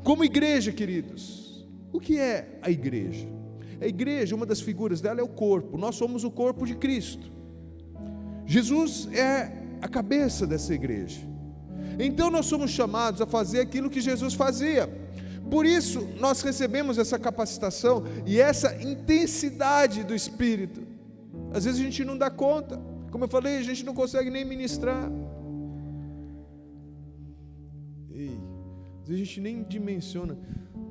Como igreja, queridos, o que é a igreja? A igreja, uma das figuras dela é o corpo. Nós somos o corpo de Cristo. Jesus é a cabeça dessa igreja. Então nós somos chamados a fazer aquilo que Jesus fazia. Por isso nós recebemos essa capacitação e essa intensidade do Espírito. Às vezes a gente não dá conta. Como eu falei, a gente não consegue nem ministrar. Às vezes a gente nem dimensiona.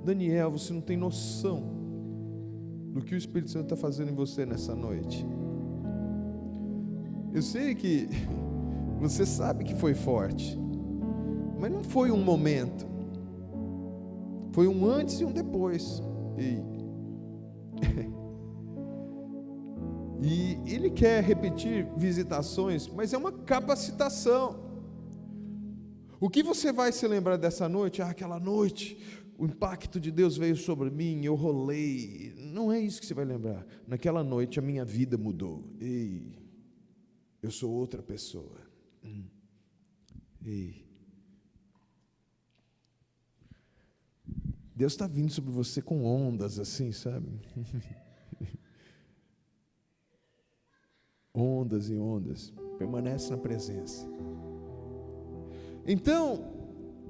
Daniel, você não tem noção do que o Espírito Santo está fazendo em você nessa noite. Eu sei que você sabe que foi forte, mas não foi um momento, foi um antes e um depois. E Ele quer repetir visitações, mas é uma capacitação. O que você vai se lembrar dessa noite? Aquela noite, o impacto de Deus veio sobre mim, eu rolei. Não é isso que você vai lembrar. Naquela noite a minha vida mudou. Eu sou outra pessoa. Deus está vindo sobre você com ondas assim, sabe? Ondas e ondas. Permanece na presença. Então,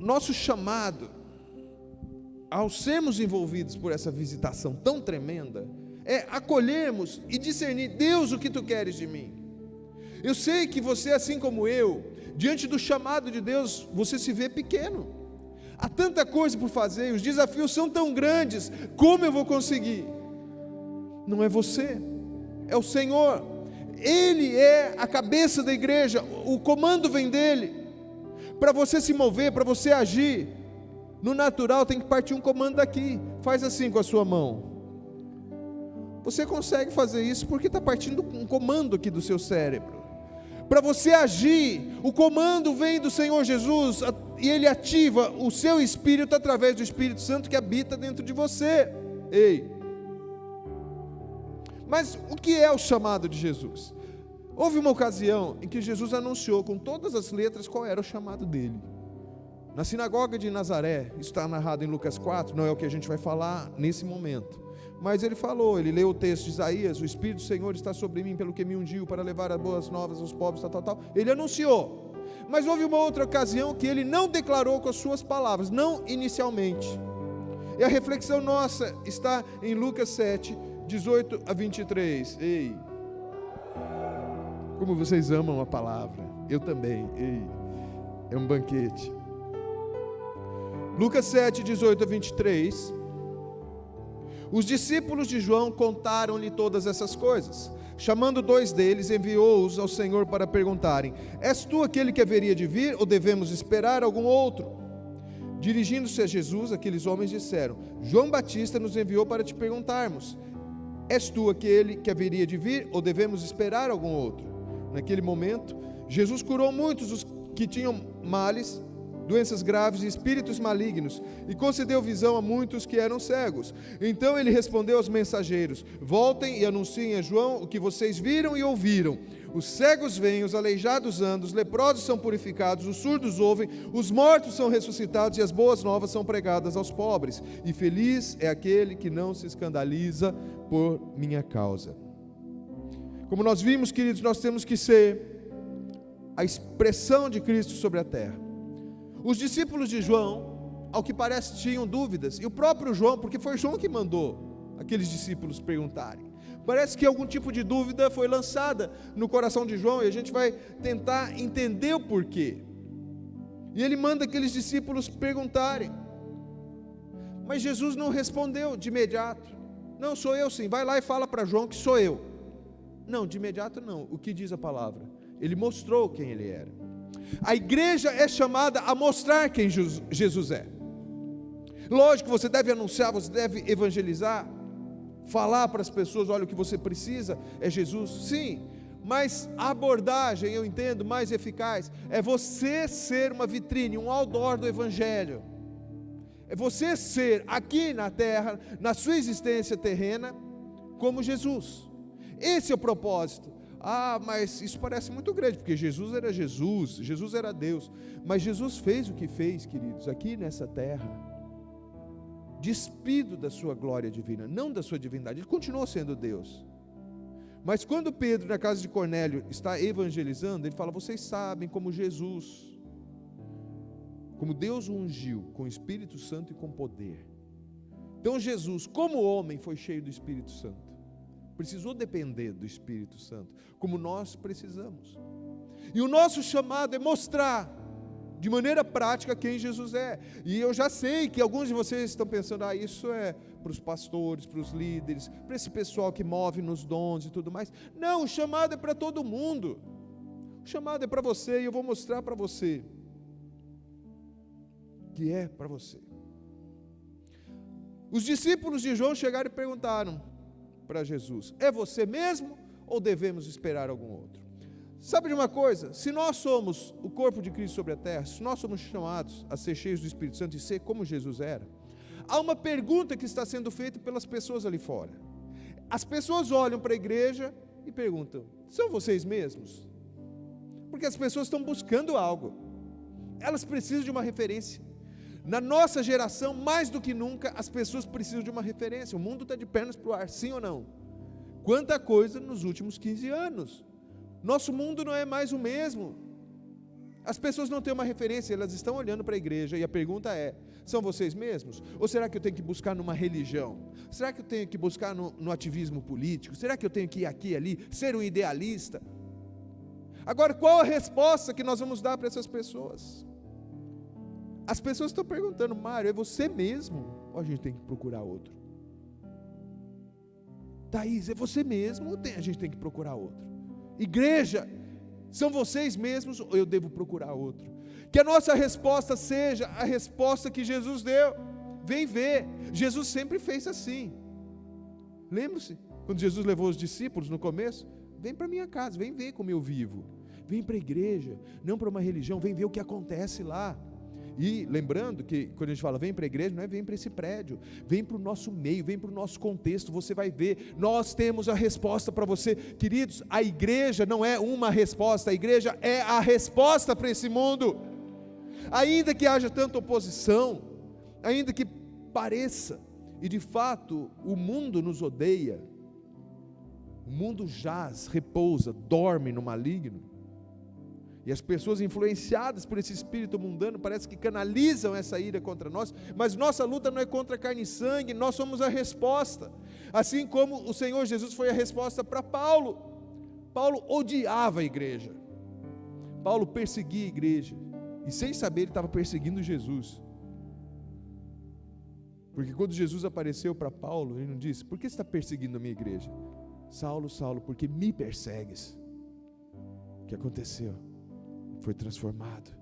nosso chamado, ao sermos envolvidos por essa visitação tão tremenda, é acolhermos e discernir: Deus, o que tu queres de mim? Eu sei que você, assim como eu, diante do chamado de Deus, você se vê pequeno. Há tanta coisa por fazer, os desafios são tão grandes, como eu vou conseguir? Não é você, é o Senhor. Ele é a cabeça da igreja, o comando vem dele. Para você se mover, para você agir, no natural tem que partir um comando daqui. Faz assim com a sua mão. Você consegue fazer isso porque está partindo um comando aqui do seu cérebro. Para você agir, o comando vem do Senhor Jesus, e Ele ativa o seu espírito através do Espírito Santo que habita dentro de você. Mas o que é o chamado de Jesus? Houve uma ocasião em que Jesus anunciou com todas as letras qual era o chamado dele. Na sinagoga de Nazaré, isso está narrado em Lucas 4, não é o que a gente vai falar nesse momento. Mas ele falou, ele leu o texto de Isaías: o Espírito do Senhor está sobre mim, pelo que me ungiu para levar as boas novas aos pobres, tal. Ele anunciou. Mas houve uma outra ocasião que ele não declarou com as suas palavras, não inicialmente. E a reflexão nossa está em Lucas 7, 18 a 23. Como vocês amam a palavra, eu também. É um banquete. Lucas 7, 18 a 23. Os discípulos de João contaram-lhe todas essas coisas. Chamando 2 deles, enviou-os ao Senhor para perguntarem: és tu aquele que haveria de vir, ou devemos esperar algum outro? Dirigindo-se a Jesus, aqueles homens disseram: João Batista nos enviou para te perguntarmos: és tu aquele que haveria de vir, ou devemos esperar algum outro? Naquele momento, Jesus curou muitos os que tinham males, doenças graves e espíritos malignos, e concedeu visão a muitos que eram cegos. Então ele respondeu aos mensageiros: voltem e anunciem a João o que vocês viram e ouviram. Os cegos veem, os aleijados andam, os leprosos são purificados, os surdos ouvem, os mortos são ressuscitados, e as boas novas são pregadas aos pobres. E feliz é aquele que não se escandaliza por minha causa. Como nós vimos, queridos, nós temos que ser a expressão de Cristo sobre a terra. Os discípulos de João, ao que parece, tinham dúvidas, e o próprio João, porque foi João que mandou aqueles discípulos perguntarem. Parece que algum tipo de dúvida foi lançada no coração de João, e a gente vai tentar entender o porquê. E ele manda aqueles discípulos perguntarem, mas Jesus não respondeu de imediato. Não, sou eu sim, vai lá e fala para João que sou eu. Não, de imediato não. O que diz a palavra? Ele mostrou quem ele era. A igreja é chamada a mostrar quem Jesus é. Lógico, você deve anunciar, você deve evangelizar, falar para as pessoas: olha, o que você precisa é Jesus. Sim, mas a abordagem, eu entendo, mais eficaz é você ser uma vitrine, um outdoor do evangelho. É você ser aqui na terra, na sua existência terrena, como Jesus. Esse é o propósito. Mas isso parece muito grande, porque Jesus era Deus, mas Jesus fez o que fez, queridos, aqui nessa terra. despido da sua glória divina, não da sua divindade. Ele continuou sendo Deus. Mas quando Pedro, na casa de Cornélio, está evangelizando, ele fala: vocês sabem como Jesus, como Deus o ungiu com o Espírito Santo e com poder. Então Jesus, como homem, foi cheio do Espírito Santo. Precisou depender do Espírito Santo, como nós precisamos. E o nosso chamado é mostrar de maneira prática quem Jesus é. E eu já sei que alguns de vocês estão pensando: isso é para os pastores, para os líderes, para esse pessoal que move nos dons e tudo mais. Não, o chamado é para todo mundo. O chamado é para você, e eu vou mostrar para você que é para você. Os discípulos de João chegaram e perguntaram para Jesus: é você mesmo ou devemos esperar algum outro? Sabe de uma coisa? Se nós somos o corpo de Cristo sobre a terra, se nós somos chamados a ser cheios do Espírito Santo e ser como Jesus era, há uma pergunta que está sendo feita pelas pessoas ali fora. As pessoas olham para a igreja e perguntam: são vocês mesmos? Porque as pessoas estão buscando algo, elas precisam de uma referência. Na nossa geração, mais do que nunca, as pessoas precisam de uma referência. O mundo está de pernas para o ar, sim ou não? Quanta coisa nos últimos 15 anos. Nosso mundo não é mais o mesmo. As pessoas não têm uma referência, elas estão olhando para a igreja, e a pergunta é: são vocês mesmos? Ou será que eu tenho que buscar numa religião? Será que eu tenho que buscar no ativismo político? Será que eu tenho que ir aqui e ali, ser um idealista? Agora, qual a resposta que nós vamos dar para essas pessoas? As pessoas estão perguntando: Mário, é você mesmo? Ou a gente tem que procurar outro? Thaís, é você mesmo? Ou a gente tem que procurar outro? Igreja, são vocês mesmos ou eu devo procurar outro? Que a nossa resposta seja a resposta que Jesus deu: vem ver. Jesus sempre fez assim. Lembre-se, quando Jesus levou os discípulos no começo: vem para minha casa, vem ver como eu vivo. Vem para a igreja, não para uma religião, vem ver o que acontece lá. E lembrando que quando a gente fala vem para a igreja, não é vem para esse prédio, vem para o nosso meio, vem para o nosso contexto. Você vai ver, nós temos a resposta para você. Queridos, a igreja não é uma resposta, a igreja é a resposta para esse mundo. Ainda que haja tanta oposição, ainda que pareça, e de fato o mundo nos odeia, o mundo jaz, repousa, dorme no maligno, e as pessoas influenciadas por esse espírito mundano parece que canalizam essa ira contra nós, mas nossa luta não é contra carne e sangue, nós somos a resposta. Assim como o Senhor Jesus foi a resposta para Paulo. Paulo odiava a igreja, Paulo perseguia a igreja, e sem saber ele estava perseguindo Jesus. Porque quando Jesus apareceu para Paulo, ele não disse: por que você está perseguindo a minha igreja? Saulo, Saulo, porque me persegues. O que aconteceu? Foi transformado.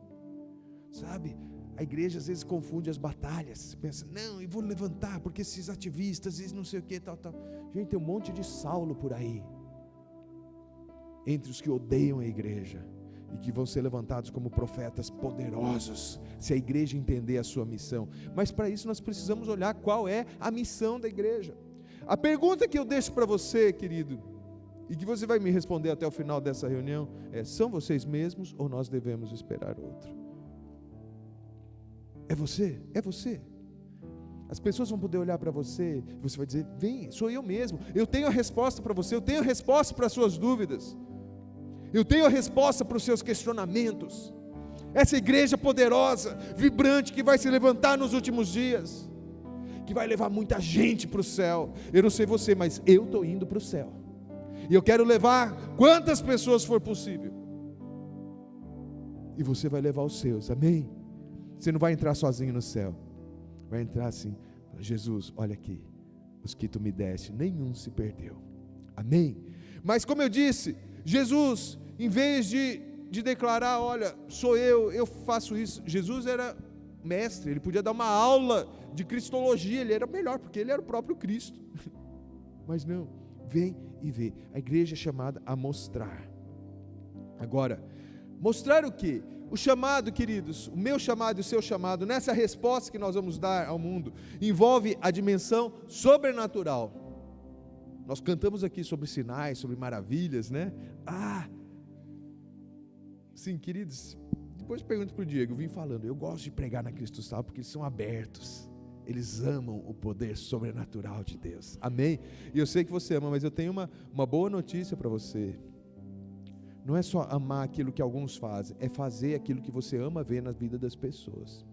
Sabe, a igreja às vezes confunde as batalhas. Você pensa: não, eu vou levantar porque esses ativistas, esses não sei o que, tal. Gente, tem um monte de Saulo por aí, entre os que odeiam a igreja, e que vão ser levantados como profetas poderosos, se a igreja entender a sua missão. Mas para isso nós precisamos olhar qual é a missão da igreja. A pergunta que eu deixo para você, querido, e que você vai me responder até o final dessa reunião, é: são vocês mesmos ou nós devemos esperar outro? É você, é você. As pessoas vão poder olhar para você, e você vai dizer: vem, sou eu mesmo, eu tenho a resposta para você, eu tenho a resposta para as suas dúvidas, eu tenho a resposta para os seus questionamentos. Essa igreja poderosa, vibrante, que vai se levantar nos últimos dias, que vai levar muita gente para o céu. Eu não sei você, mas eu estou indo para o céu, e eu quero levar quantas pessoas for possível, e você vai levar os seus, amém? Você não vai entrar sozinho no céu, vai entrar assim: Jesus, olha aqui, os que tu me deste, nenhum se perdeu, amém? Mas como eu disse, Jesus, em vez de declarar: olha, sou eu faço isso, Jesus era mestre, ele podia dar uma aula de cristologia, ele era melhor, porque ele era o próprio Cristo. Mas não, vem e vê. A igreja é chamada a mostrar. Agora, mostrar o quê? O chamado, queridos, o meu chamado e o seu chamado, nessa resposta que nós vamos dar ao mundo, envolve a dimensão sobrenatural. Nós cantamos aqui sobre sinais, sobre maravilhas, né? Sim, queridos, depois pergunto para o Diego, eu vim falando, eu gosto de pregar na Cristo Sal porque eles são abertos. eles amam o poder sobrenatural de Deus. Amém? E eu sei que você ama, mas eu tenho uma boa notícia para você. Não é só amar aquilo que alguns fazem, é fazer aquilo que você ama ver na vida das pessoas.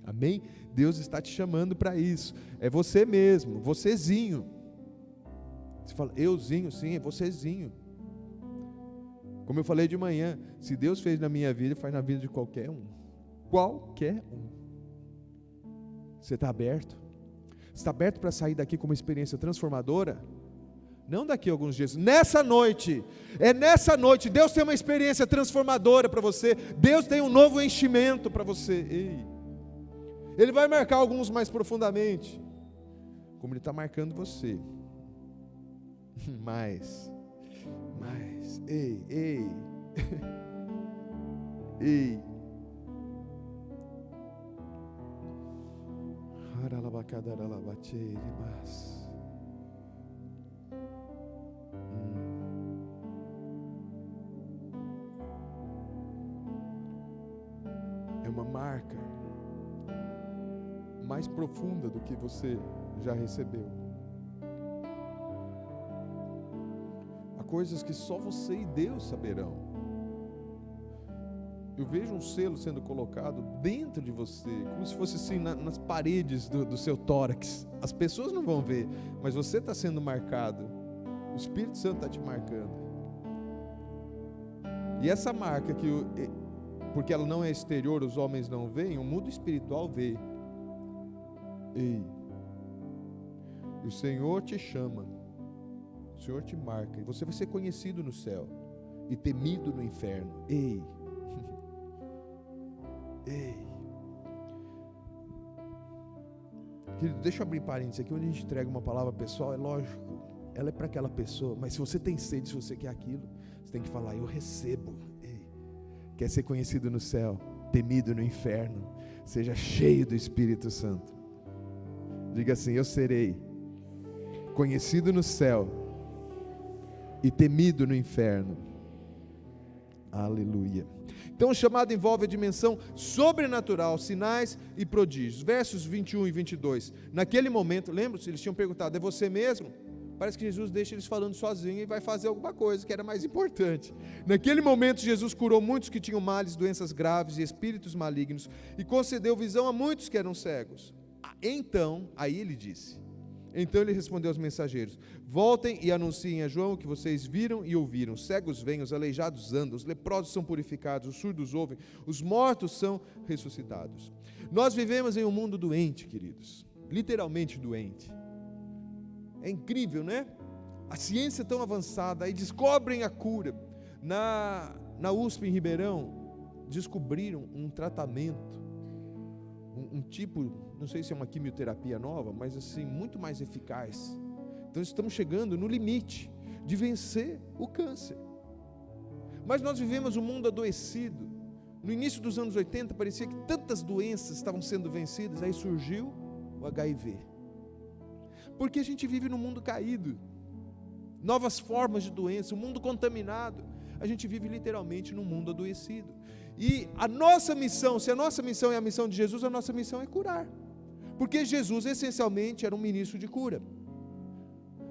Amém? Deus está te chamando para isso. É você mesmo, vocêzinho. Você fala, euzinho, sim, é vocêzinho. Como eu falei de manhã, se Deus fez na minha vida, faz na vida de qualquer um. Qualquer um. Você está aberto? Você está aberto para sair daqui com uma experiência transformadora? Não daqui a alguns dias, nessa noite, nessa noite, Deus tem uma experiência transformadora para você, Deus tem um novo enchimento para você. Ei. Ele vai marcar alguns mais profundamente, como Ele está marcando você. Mais, ei, ei. É uma marca mais profunda do que você já recebeu. Há coisas que só você e Deus saberão. Eu vejo um selo sendo colocado dentro de você, como se fosse assim nas paredes do seu tórax. As pessoas não vão ver, mas você está sendo marcado. O Espírito Santo está te marcando. E essa marca, porque ela não é exterior, os homens não veem, o mundo espiritual vê. Ei, e o Senhor te chama, o Senhor te marca, e você vai ser conhecido no céu e temido no inferno. Ei. Querido, deixa eu abrir parênteses aqui, onde a gente entrega uma palavra pessoal, é lógico, ela é para aquela pessoa, mas se você tem sede, se você quer aquilo, você tem que falar, eu recebo. Ei. Quer ser conhecido no céu, temido no inferno, seja cheio do Espírito Santo. Diga assim, eu serei conhecido no céu e temido no inferno. Aleluia. Então o chamado envolve a dimensão sobrenatural, sinais e prodígios. Versos 21 e 22. Naquele momento, lembra-se, eles tinham perguntado, é você mesmo? Parece que Jesus deixa eles falando sozinho e vai fazer alguma coisa que era mais importante. Naquele momento Jesus curou muitos que tinham males, doenças graves e espíritos malignos e concedeu visão a muitos que eram cegos. Então, aí ele disse, então ele respondeu aos mensageiros, voltem e anunciem a João o que vocês viram e ouviram, os cegos veem, os aleijados andam, os leprosos são purificados, os surdos ouvem, os mortos são ressuscitados. Nós vivemos em um mundo doente, queridos, literalmente doente. É incrível, né? A ciência é tão avançada, aí descobrem a cura. Na USP em Ribeirão, descobriram um tratamento, um tipo, não sei se é uma quimioterapia nova, mas assim, muito mais eficaz. Então estamos chegando no limite de vencer o câncer. Mas nós vivemos um mundo adoecido. No início dos anos 80 parecia que tantas doenças estavam sendo vencidas, aí surgiu o HIV. Porque a gente vive num mundo caído, novas formas de doença, um mundo contaminado. A gente vive literalmente num mundo adoecido. E a nossa missão, se a nossa missão é a missão de Jesus, a nossa missão é curar. Porque Jesus essencialmente era um ministro de cura.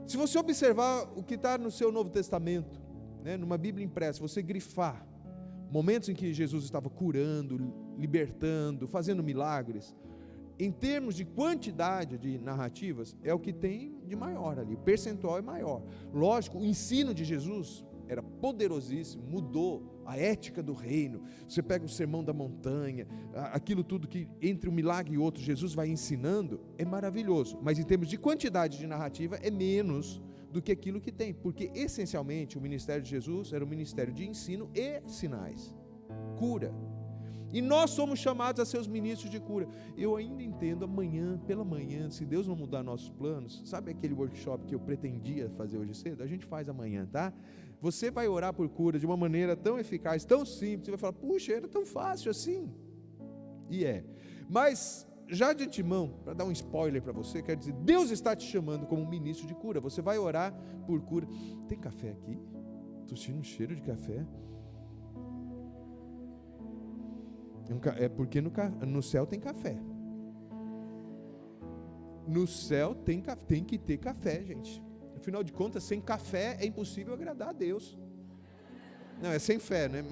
Se você observar o que está no seu Novo Testamento, né, numa Bíblia impressa, você grifar momentos em que Jesus estava curando, libertando, fazendo milagres, em termos de quantidade de narrativas, é o que tem de maior ali, o percentual é maior. Lógico, o ensino de Jesus era poderosíssimo, mudou a ética do reino. Você pega o Sermão da Montanha, aquilo tudo que entre um milagre e outro Jesus vai ensinando, é maravilhoso, mas em termos de quantidade de narrativa é menos do que aquilo que tem, porque essencialmente o ministério de Jesus era um ministério de ensino e sinais, cura. E nós somos chamados a ser os ministros de cura. Eu ainda entendo amanhã, pela manhã, se Deus não mudar nossos planos, sabe aquele workshop que eu pretendia fazer hoje cedo? A gente faz amanhã, tá? Você vai orar por cura de uma maneira tão eficaz, tão simples, você vai falar, puxa, era tão fácil assim. E é. Mas, já de antemão, para dar um spoiler para você, quero dizer, Deus está te chamando como um ministro de cura. Você vai orar por cura. Tem café aqui? Estou sentindo um cheiro de café. É porque no céu tem café. No céu tem que ter café, gente. Afinal de contas, sem café é impossível agradar a Deus. Não, é sem fé, né?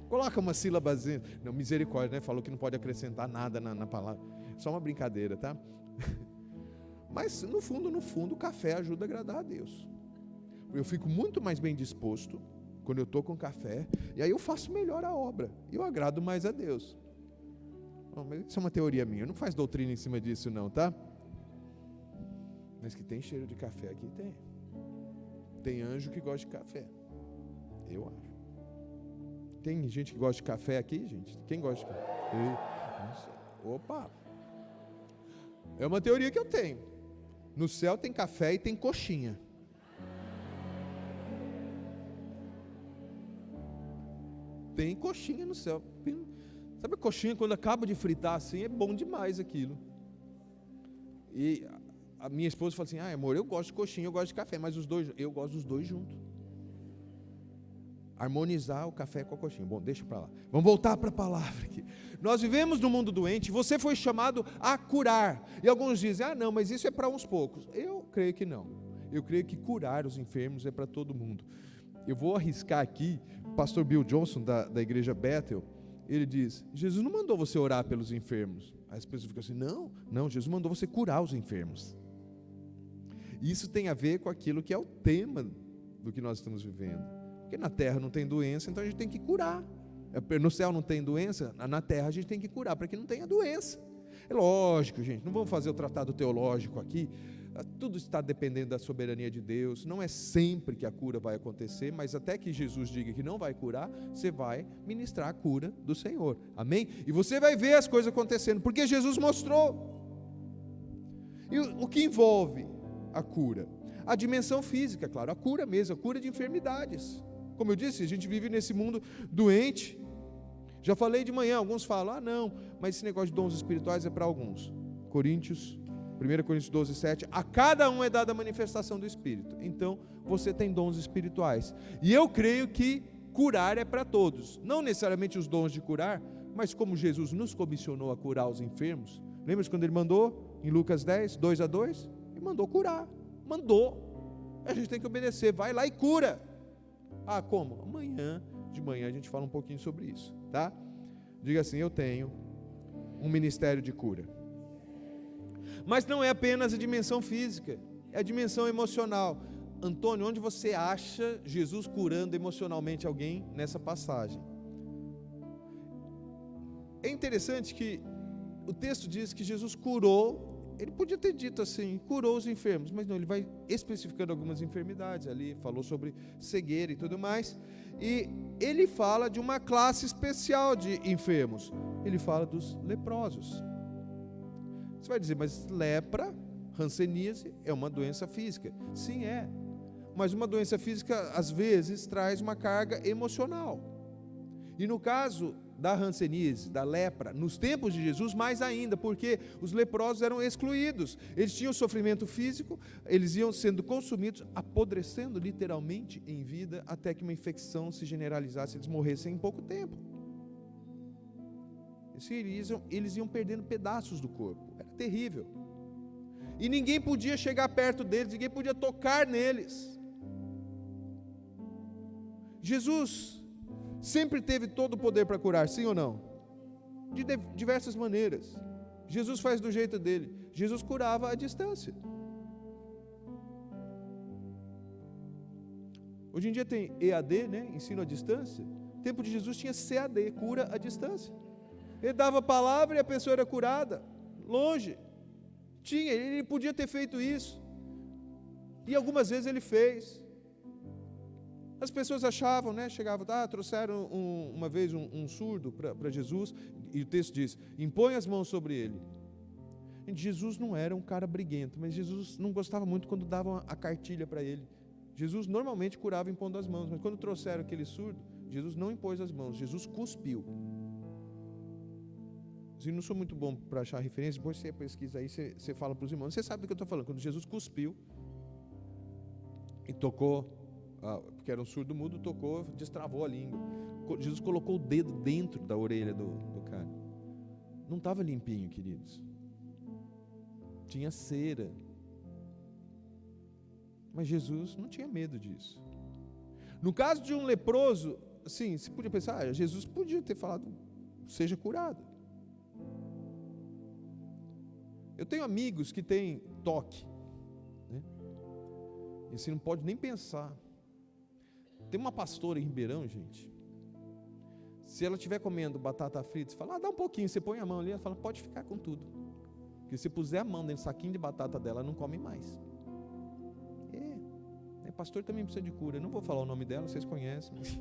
Coloca uma sílabazinha. Não, misericórdia, né? Falou que não pode acrescentar nada na palavra. Só uma brincadeira, tá? Mas no fundo, o café ajuda a agradar a Deus. Eu fico muito mais bem disposto quando eu estou com café, e aí eu faço melhor a obra, e eu agrado mais a Deus. Bom, mas isso é uma teoria minha, não faz doutrina em cima disso não, tá? Mas que tem cheiro de café aqui, tem. Tem anjo que gosta de café, eu acho. Tem gente que gosta de café aqui, gente? Quem gosta de café? Opa! É uma teoria que eu tenho. No céu tem café e tem coxinha. Tem coxinha no céu. Sabe a coxinha, quando acaba de fritar assim, é bom demais aquilo. E a minha esposa fala assim, amor, eu gosto de coxinha, eu gosto de café, mas eu gosto dos dois juntos. Harmonizar o café com a coxinha. Bom, deixa para lá. Vamos voltar para a palavra aqui. Nós vivemos num mundo doente, você foi chamado a curar. E alguns dizem, não, mas isso é para uns poucos. Eu creio que não. Eu creio que curar os enfermos é para todo mundo. Eu vou arriscar aqui, o pastor Bill Johnson da igreja Bethel, ele diz, Jesus não mandou você orar pelos enfermos. Aí as pessoas ficam assim, não, Jesus mandou você curar os enfermos. Isso tem a ver com aquilo que é o tema do que nós estamos vivendo. Porque na terra não tem doença, então a gente tem que curar. No céu não tem doença, na terra a gente tem que curar, para que não tenha doença. É lógico, gente, não vamos fazer o tratado teológico aqui, tudo está dependendo da soberania de Deus, não é sempre que a cura vai acontecer, mas até que Jesus diga que não vai curar, você vai ministrar a cura do Senhor, amém? E você vai ver as coisas acontecendo, porque Jesus mostrou. E o que envolve a cura? A dimensão física, claro, a cura mesmo, a cura de enfermidades. Como eu disse, a gente vive nesse mundo doente. Já falei de manhã, alguns falam, não, mas esse negócio de dons espirituais é para alguns. 1 Coríntios 12, 7, a cada um é dada a manifestação do Espírito. Então, você tem dons espirituais. E eu creio que curar é para todos. Não necessariamente os dons de curar, mas como Jesus nos comissionou a curar os enfermos. Lembra quando ele mandou, em Lucas 10, 2-2? Ele mandou curar. Mandou. A gente tem que obedecer. Vai lá e cura. Como? Amanhã de manhã a gente fala um pouquinho sobre isso, tá? Diga assim, eu tenho um ministério de cura. Mas não é apenas a dimensão física, é a dimensão emocional. Antônio, onde você acha Jesus curando emocionalmente alguém nessa passagem? É interessante que o texto diz que Jesus curou. Ele podia ter dito assim, curou os enfermos, mas não, ele vai especificando algumas enfermidades ali, falou sobre cegueira e tudo mais, e ele fala de uma classe especial de enfermos, ele fala dos leprosos. Você vai dizer, mas lepra, hanseníase, é uma doença física. Sim, é, mas uma doença física às vezes traz uma carga emocional, e no caso da hanseníase, da lepra, nos tempos de Jesus, mais ainda, porque os leprosos eram excluídos, eles tinham sofrimento físico, eles iam sendo consumidos, apodrecendo literalmente em vida, até que uma infecção se generalizasse, eles morressem em pouco tempo. Eles iam perdendo pedaços do corpo, era terrível, e ninguém podia chegar perto deles, ninguém podia tocar neles. Jesus sempre teve todo o poder para curar, sim ou não? De diversas maneiras. Jesus faz do jeito dele. Jesus curava à distância. Hoje em dia tem EAD, né? Ensino à distância. No tempo de Jesus tinha CAD, cura à distância. Ele dava a palavra e a pessoa era curada, longe. Ele podia ter feito isso. E algumas vezes ele fez. As pessoas achavam, né? Chegavam, trouxeram uma vez um surdo para Jesus, e o texto diz, impõe as mãos sobre ele. Jesus não era um cara briguento, mas Jesus não gostava muito quando davam a cartilha para ele. Jesus normalmente curava impondo as mãos, mas quando trouxeram aquele surdo, Jesus não impôs as mãos, Jesus cuspiu. Eu não sou muito bom para achar referência, depois você pesquisa aí, você fala para os irmãos, você sabe do que eu estou falando, quando Jesus cuspiu e tocou, porque era um surdo mudo, tocou, destravou a língua. Jesus colocou o dedo dentro da orelha do cara. Não estava limpinho, queridos. tinha cera. Mas Jesus não tinha medo disso. No caso de um leproso, assim, você podia pensar, Jesus podia ter falado, seja curado. Eu tenho amigos que têm toque, né? E você não pode nem pensar. Tem uma pastora em Ribeirão, gente. Se ela estiver comendo batata frita, você fala, dá um pouquinho, você põe a mão ali, ela fala, pode ficar com tudo. Porque se puser a mão dentro do saquinho de batata dela, ela não come mais. Pastor também precisa de cura. Não vou falar o nome dela, vocês conhecem. Mas...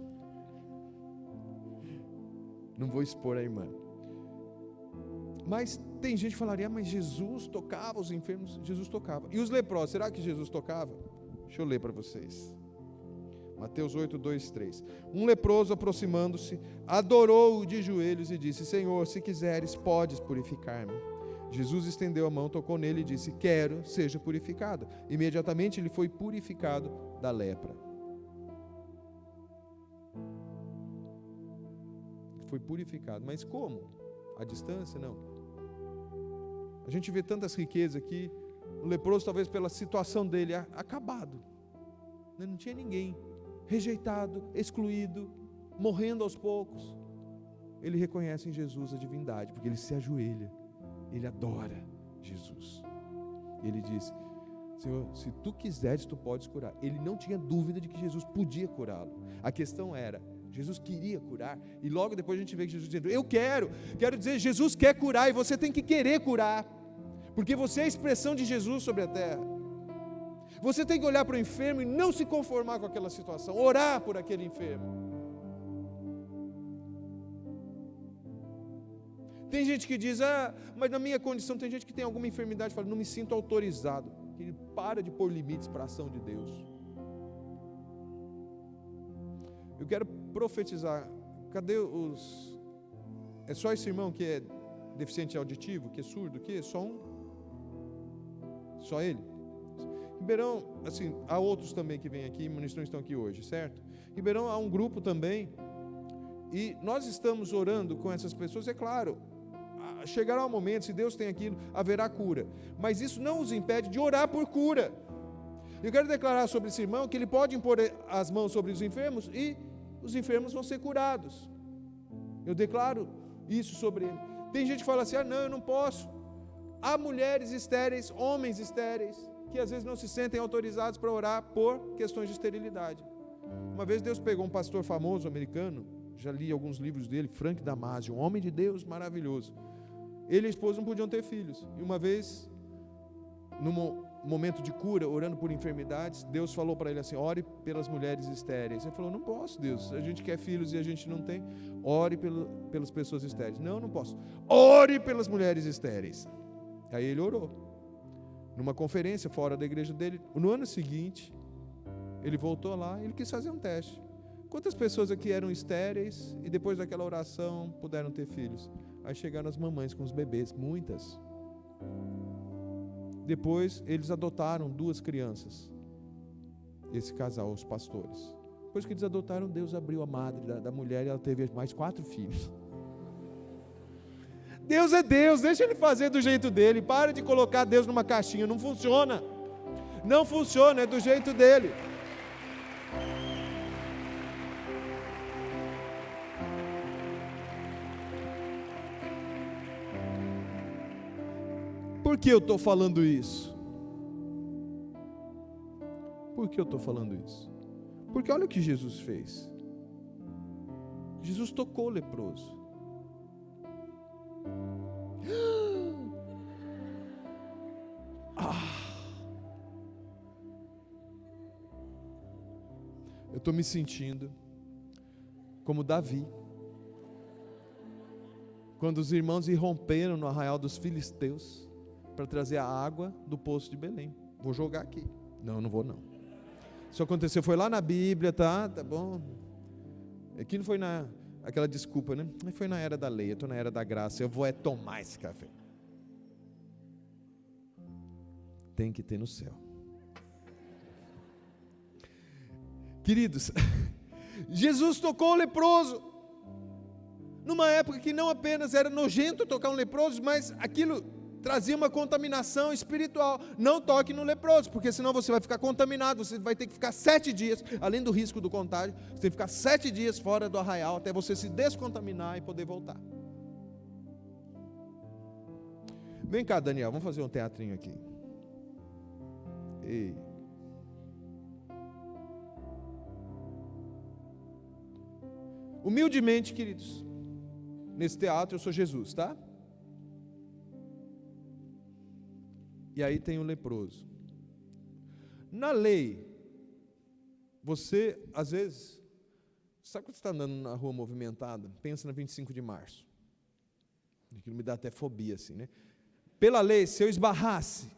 não vou expor a irmã. Mas tem gente que falaria, mas Jesus tocava os enfermos. Jesus tocava. E os leprosos, será que Jesus tocava? Deixa eu ler para vocês. Mateus 8, 2, 3. Um leproso, aproximando-se, adorou-o de joelhos e disse, Senhor, se quiseres, podes purificar-me. Jesus estendeu a mão, tocou nele e disse, quero, seja purificado. Imediatamente ele foi purificado da lepra. Foi purificado. Mas como? À distância? Não. A gente vê tantas riquezas aqui. O leproso, talvez pela situação dele, acabado. Não tinha ninguém. Rejeitado, excluído, morrendo aos poucos. Ele reconhece em Jesus a divindade, porque ele se ajoelha. Ele adora Jesus. Ele diz, Senhor, se tu quiseres, tu podes curar. Ele não tinha dúvida de que Jesus podia curá-lo. A questão era, Jesus queria curar. E logo depois a gente vê que Jesus dizendo, eu quero dizer, Jesus quer curar e você tem que querer curar. Porque você é a expressão de Jesus sobre a terra. Você tem que olhar para o enfermo e não se conformar com aquela situação. Orar por aquele enfermo. Tem gente que diz, mas na minha condição, tem gente que tem alguma enfermidade, fala, não me sinto autorizado. Ele para de pôr limites para a ação de Deus. Eu quero profetizar, cadê os... É só esse irmão que é deficiente auditivo, que é surdo, que é só um? Só ele? Ribeirão, assim, há outros também que vêm aqui, mas não estão aqui hoje, certo? Ribeirão há um grupo também, e nós estamos orando com essas pessoas, é claro, chegará um momento, se Deus tem aquilo, haverá cura, mas isso não os impede de orar por cura. Eu quero declarar sobre esse irmão que ele pode impor as mãos sobre os enfermos e os enfermos vão ser curados. Eu declaro isso sobre ele. Tem gente que fala assim, não, eu não posso. Há mulheres estéreis, homens estéreis, que às vezes não se sentem autorizados para orar por questões de esterilidade. Uma vez Deus pegou um pastor famoso americano, já li alguns livros dele, Frank Damásio, um homem de Deus maravilhoso. Ele e a esposa não podiam ter filhos. E uma vez, num momento de cura, orando por enfermidades, Deus falou para ele assim, ore pelas mulheres estéreis. Ele falou, não posso, Deus, a gente quer filhos e a gente não tem. Ore pelas pessoas estéreis. Não posso. Ore pelas mulheres estéreis. Aí ele orou. Numa conferência fora da igreja dele, no ano seguinte, ele voltou lá e ele quis fazer um teste. Quantas pessoas aqui eram estéreis e depois daquela oração puderam ter filhos? Aí chegaram as mamães com os bebês, muitas. Depois eles adotaram 2 crianças. Esse casal, os pastores. Depois que eles adotaram, Deus abriu a madre da mulher e ela teve mais 4 filhos. Deus é Deus, deixa Ele fazer do jeito dele. Para de colocar Deus numa caixinha, não funciona. Não funciona, é do jeito dele. Por que eu estou falando isso? Por que eu estou falando isso? Porque olha o que Jesus fez. Jesus tocou o leproso. Eu estou me sentindo como Davi, quando os irmãos irromperam no arraial dos filisteus para trazer a água do poço de Belém. Vou jogar aqui. Não vou não. Isso aconteceu, foi lá na Bíblia, tá bom. Aqui não foi aquela desculpa, né? Foi na era da lei, eu estou na era da graça, eu vou tomar esse café. Tem que ter no céu. Queridos, Jesus tocou o leproso, numa época que não apenas era nojento tocar um leproso, mas aquilo trazia uma contaminação espiritual. Não toque no leproso, porque senão você vai ficar contaminado, você vai ter que ficar 7 dias, além do risco do contágio, você tem que ficar 7 dias fora do arraial, até você se descontaminar e poder voltar. Vem cá, Daniel, vamos fazer um teatrinho aqui. Ei. Humildemente, queridos, nesse teatro eu sou Jesus, tá? E aí tem o leproso. Na lei, você, às vezes, sabe quando você está andando na rua movimentada? Pensa na 25 de março. Aquilo me dá até fobia, assim, né? Pela lei, se eu esbarrasse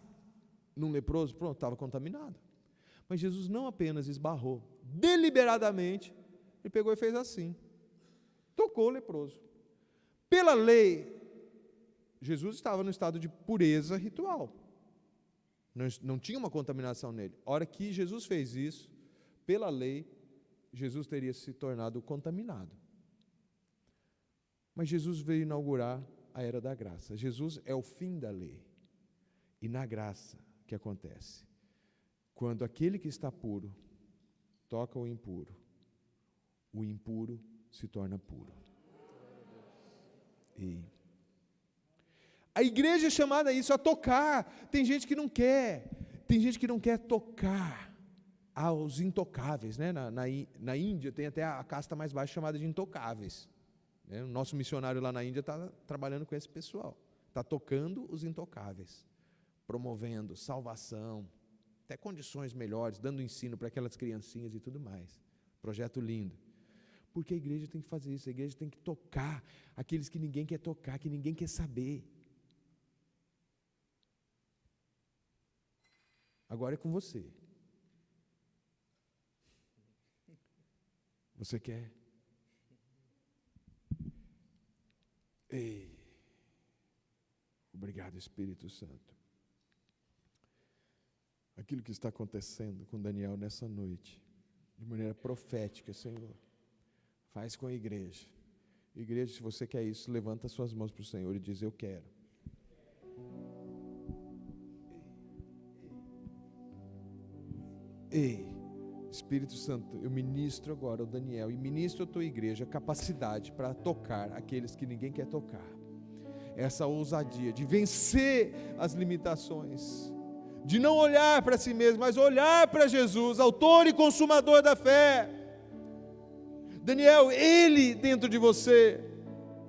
num leproso, pronto, estava contaminado. Mas Jesus não apenas esbarrou, deliberadamente, ele pegou e fez assim. Tocou o leproso. Pela lei, Jesus estava no estado de pureza ritual. Não tinha uma contaminação nele. A hora que Jesus fez isso, pela lei, Jesus teria se tornado contaminado. Mas Jesus veio inaugurar a era da graça. Jesus é o fim da lei. E na graça que acontece, quando aquele que está puro toca o impuro se torna puro. E a igreja é chamada a isso, a tocar. Tem gente que não quer tocar aos intocáveis, né? Na Índia tem até a casta mais baixa chamada de intocáveis. O nosso missionário lá na Índia está trabalhando com esse pessoal, está tocando os intocáveis, promovendo salvação, até condições melhores, dando ensino para aquelas criancinhas e tudo mais. Projeto lindo. Porque a igreja tem que fazer isso, a igreja tem que tocar aqueles que ninguém quer tocar, que ninguém quer saber. Agora é com você. Você quer? Ei, obrigado, Espírito Santo. Aquilo que está acontecendo com Daniel nessa noite, de maneira profética, Senhor, faz com a igreja. Igreja, se você quer isso, levanta suas mãos para o Senhor e diz: eu quero. Ei, Espírito Santo, eu ministro agora ao Daniel e ministro à tua igreja capacidade para tocar aqueles que ninguém quer tocar. Essa ousadia de vencer as limitações, de não olhar para si mesmo, mas olhar para Jesus, autor e consumador da fé. Daniel, Ele dentro de você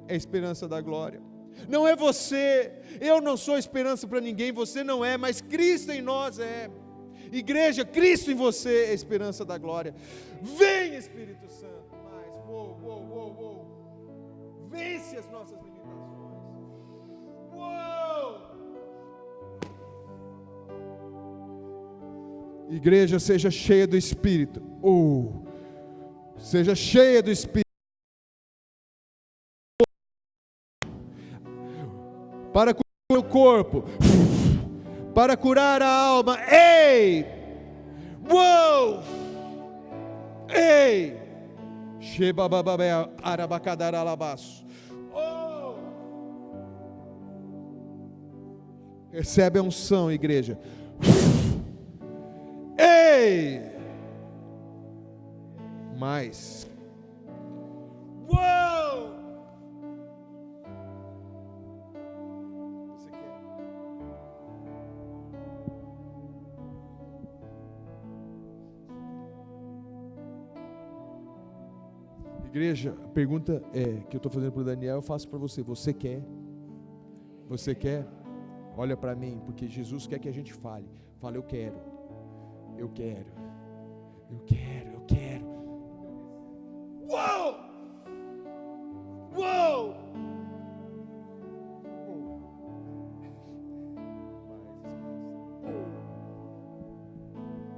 é a esperança da glória. Não é você, eu não sou esperança para ninguém, você não é, mas Cristo em nós é. Igreja, Cristo em você é a esperança da glória. Vem, Espírito Santo, mais, vence as nossas limitações. Igreja, seja cheia do Espírito. Seja cheia do Espírito. Para curar o corpo, para curar a alma. Ei! Uou! Ei! Shebabababé arabacadaralabaço. Oh! Recebe a unção, igreja. Ei! Mais. Uou! Você quer? Igreja, a pergunta que eu estou fazendo para o Daniel, eu faço para você. Você quer? Você quer? Olha para mim, porque Jesus quer que a gente fale. Fala, eu quero. Eu quero. Eu quero, eu quero. Uou! Uou!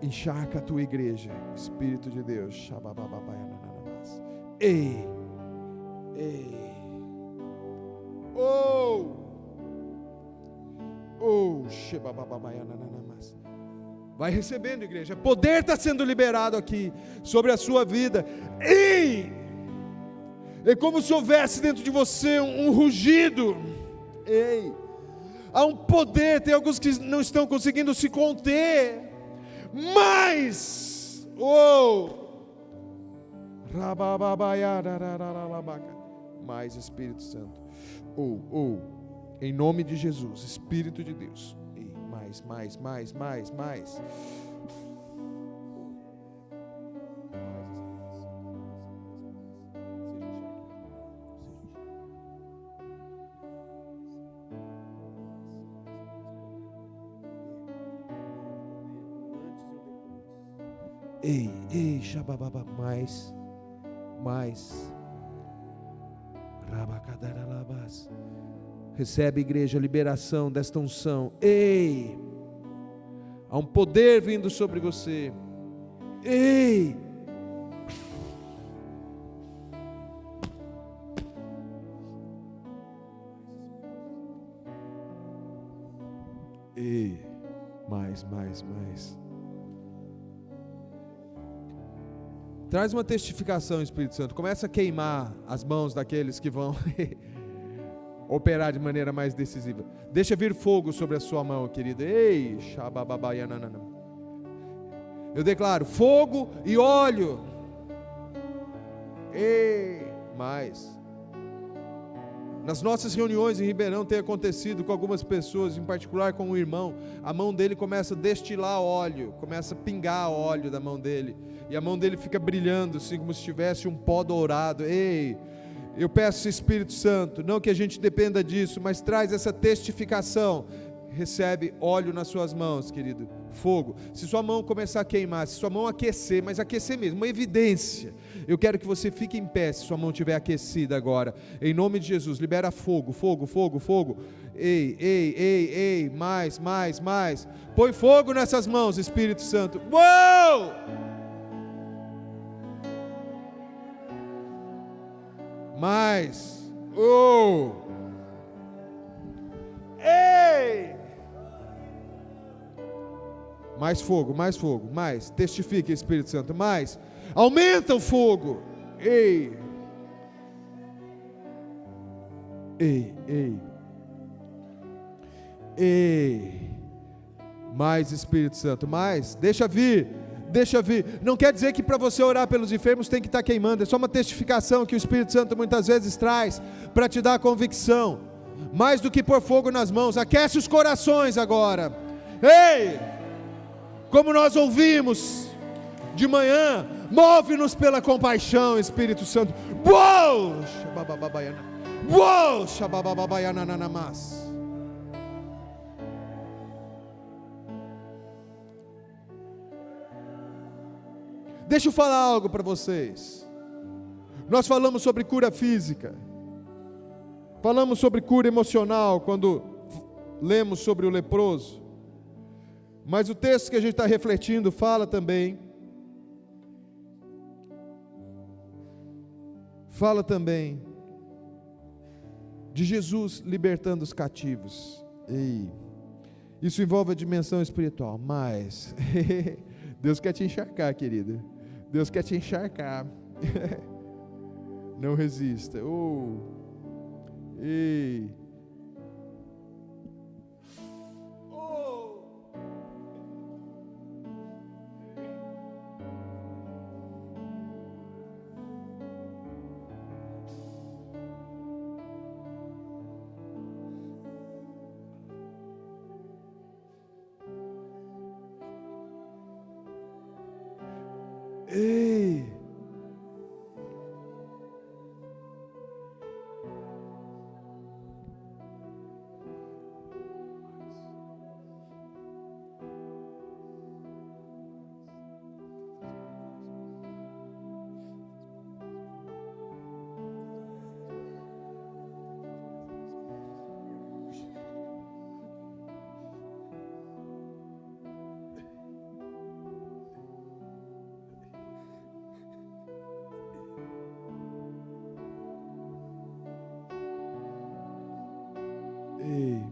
Encharca a tua igreja, Espírito de Deus. Ei! Ei! Oh! Oh! Vai recebendo, igreja. Poder está sendo liberado aqui sobre a sua vida. Ei! É como se houvesse dentro de você um rugido. Ei! Há um poder, tem alguns que não estão conseguindo se conter. Mais, mais Espírito Santo. Em nome de Jesus, Espírito de Deus. Mais. Shabababa, mais. Rabacadaralabas. Recebe, igreja, a liberação desta unção. Há um poder vindo sobre você. Mais. Traz uma testificação, Espírito Santo. Começa a queimar as mãos daqueles que vão operar de maneira mais decisiva. Deixa vir fogo sobre a sua mão, querida. Eu declaro fogo e óleo. Mais. Nas nossas reuniões em Ribeirão tem acontecido com algumas pessoas, em particular com um irmão, a mão dele começa a destilar óleo, começa a pingar óleo da mão dele, e a mão dele fica brilhando, assim como se tivesse um pó dourado. Eu peço, Espírito Santo, não que a gente dependa disso, mas traz essa testificação. Recebe óleo nas suas mãos, querido, fogo. Se sua mão começar a queimar, se sua mão aquecer, mas aquecer mesmo, uma evidência, eu quero que você fique em pé, se sua mão estiver aquecida agora, em nome de Jesus. Libera fogo. Mais. Põe fogo nessas mãos, Espírito Santo. Uou! Mais. Mais fogo, mais. Testifique, Espírito Santo, mais. Aumenta o fogo. Mais, Espírito Santo, mais. Deixa vir. Não quer dizer que para você orar pelos enfermos tem que estar queimando. É só uma testificação que o Espírito Santo muitas vezes traz para te dar a convicção. Mais do que pôr fogo nas mãos, aquece os corações agora. Como nós ouvimos de manhã, move-nos pela compaixão, Espírito Santo. Deixa eu falar algo para vocês. Nós falamos sobre cura física, falamos sobre cura emocional quando lemos sobre o leproso, mas o texto que a gente está refletindo fala também de Jesus libertando os cativos. Isso envolve a dimensão espiritual, mas Deus quer te encharcar, querida. Deus quer te encharcar. Não resista.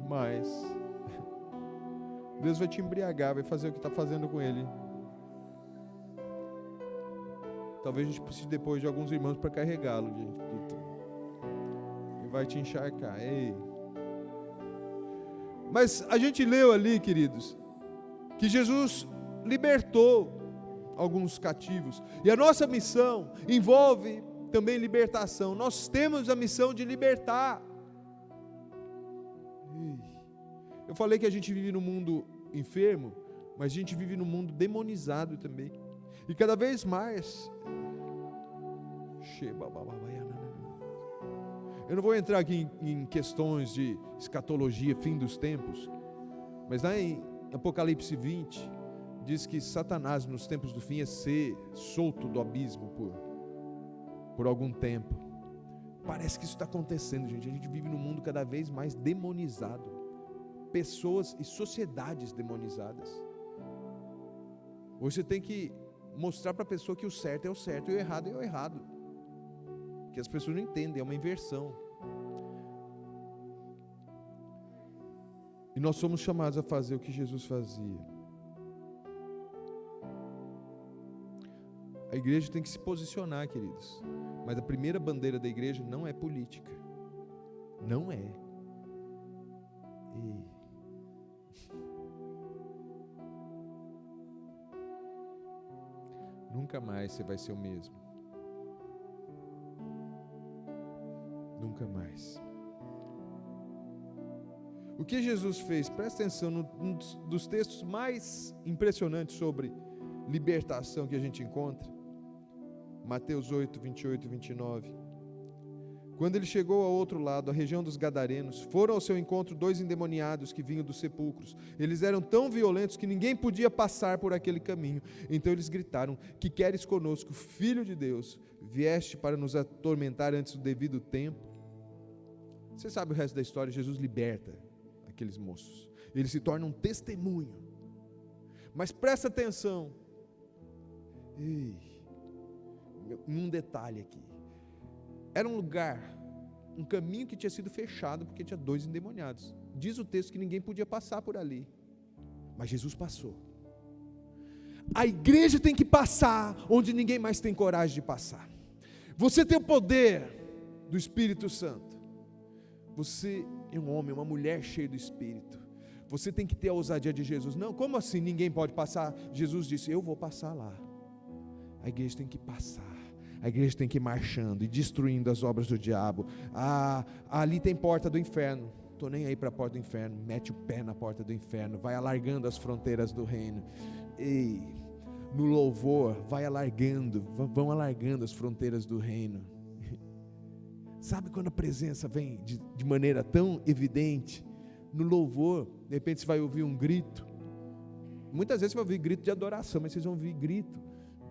Mas Deus vai te embriagar, vai fazer o que está fazendo com ele. Talvez a gente precise depois de alguns irmãos para carregá-lo, gente. E vai te encharcar. Mas a gente leu ali, queridos, que Jesus libertou alguns cativos. E a nossa missão envolve também libertação. Nós temos a missão de libertar. Eu falei que a gente vive num mundo enfermo, mas a gente vive num mundo demonizado também. E cada vez mais. Eu não vou entrar aqui em questões de escatologia, fim dos tempos, mas lá em Apocalipse 20, diz que Satanás nos tempos do fim ia ser solto do abismo por algum tempo. Parece que isso está acontecendo, gente. A gente vive num mundo cada vez mais demonizado. Pessoas e sociedades demonizadas. Hoje você tem que mostrar para a pessoa que o certo é o certo e o errado é o errado. Que as pessoas não entendem, é uma inversão. E nós somos chamados a fazer o que Jesus fazia. A igreja tem que se posicionar, queridos. Mas a primeira bandeira da igreja não é política. Não é. Nunca mais você vai ser o mesmo. Nunca mais. O que Jesus fez? Presta atenção, num dos textos mais impressionantes sobre libertação que a gente encontra. Mateus 8, 28 e 29. Quando ele chegou ao outro lado, a região dos Gadarenos, foram ao seu encontro 2 endemoniados que vinham dos sepulcros. Eles eram tão violentos que ninguém podia passar por aquele caminho. Então eles gritaram: que queres conosco, Filho de Deus? Vieste para nos atormentar antes do devido tempo? Você sabe o resto da história. Jesus liberta aqueles moços. Eles se tornam um testemunho. Mas presta atenção. Um detalhe aqui. Era um lugar, um caminho que tinha sido fechado porque tinha 2 endemoniados. Diz o texto que ninguém podia passar por ali. Mas Jesus passou. A igreja tem que passar onde ninguém mais tem coragem de passar. Você tem o poder do Espírito Santo. Você é um homem, uma mulher cheia do Espírito. Você tem que ter a ousadia de Jesus. Não, como assim ninguém pode passar? Jesus disse: eu vou passar lá. A igreja tem que passar. A igreja tem que ir marchando e destruindo as obras do diabo. Ali tem porta do inferno. Estou nem aí para a porta do inferno. Mete o pé na porta do inferno. Vai alargando as fronteiras do reino. No louvor, vai alargando. Vão alargando as fronteiras do reino. Sabe quando a presença vem de maneira tão evidente? No louvor, de repente você vai ouvir um grito. Muitas vezes você vai ouvir grito de adoração, mas vocês vão ouvir grito.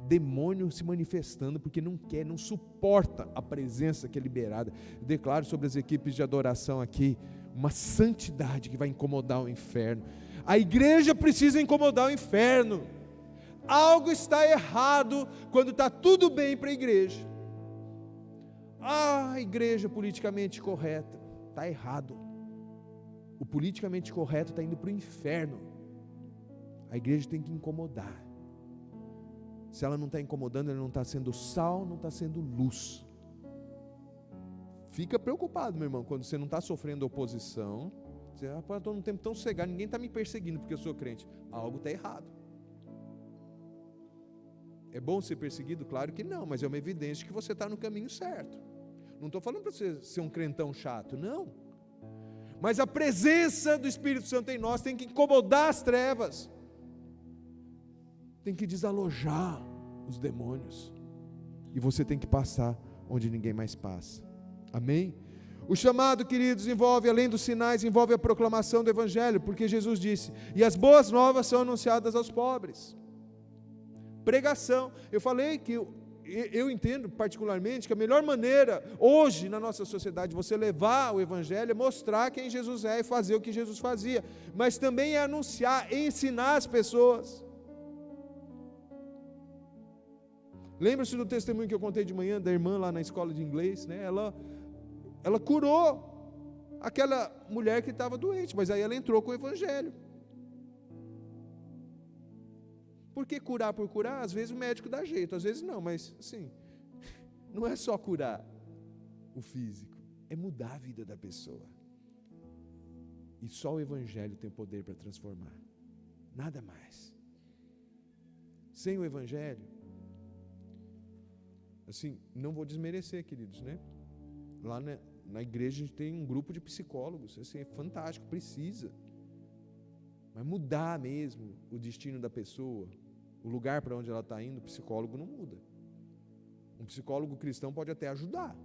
Demônio se manifestando porque não quer, não suporta a presença que é liberada. Eu declaro sobre as equipes de adoração aqui uma santidade que vai incomodar o inferno. A igreja precisa incomodar o inferno. Algo está errado quando está tudo bem para a igreja. A igreja politicamente correta está errado. O politicamente correto está indo para o inferno. A igreja tem que incomodar. Se ela não está incomodando, ela não está sendo sal, não está sendo luz. Fica preocupado, meu irmão, quando você não está sofrendo oposição. Você estou num tempo tão cegado, ninguém está me perseguindo porque eu sou crente. Algo está errado. É bom ser perseguido? Claro que não, mas é uma evidência que você está no caminho certo. Não estou falando para você ser um crentão chato, não. Mas a presença do Espírito Santo em nós tem que incomodar as trevas. Tem que desalojar os demônios. E você tem que passar onde ninguém mais passa. Amém? O chamado, queridos, envolve, além dos sinais, envolve a proclamação do Evangelho, porque Jesus disse: e as boas novas são anunciadas aos pobres. Pregação. Eu falei que eu entendo particularmente que a melhor maneira, hoje na nossa sociedade, você levar o Evangelho é mostrar quem Jesus é e fazer o que Jesus fazia, mas também é anunciar, ensinar as pessoas. Lembra-se do testemunho que eu contei de manhã da irmã lá na escola de inglês, né? Ela curou aquela mulher que estava doente, mas aí ela entrou com o Evangelho. Por que curar por curar? Às vezes o médico dá jeito, às vezes não, mas assim, não é só curar o físico, é mudar a vida da pessoa. E só o Evangelho tem o poder para transformar. Nada mais. Sem o Evangelho, assim, não vou desmerecer, queridos, né? Lá na igreja a gente tem um grupo de psicólogos, assim, é fantástico, precisa. Mas mudar mesmo o destino da pessoa, o lugar para onde ela está indo, o psicólogo não muda. Um psicólogo cristão pode até ajudar,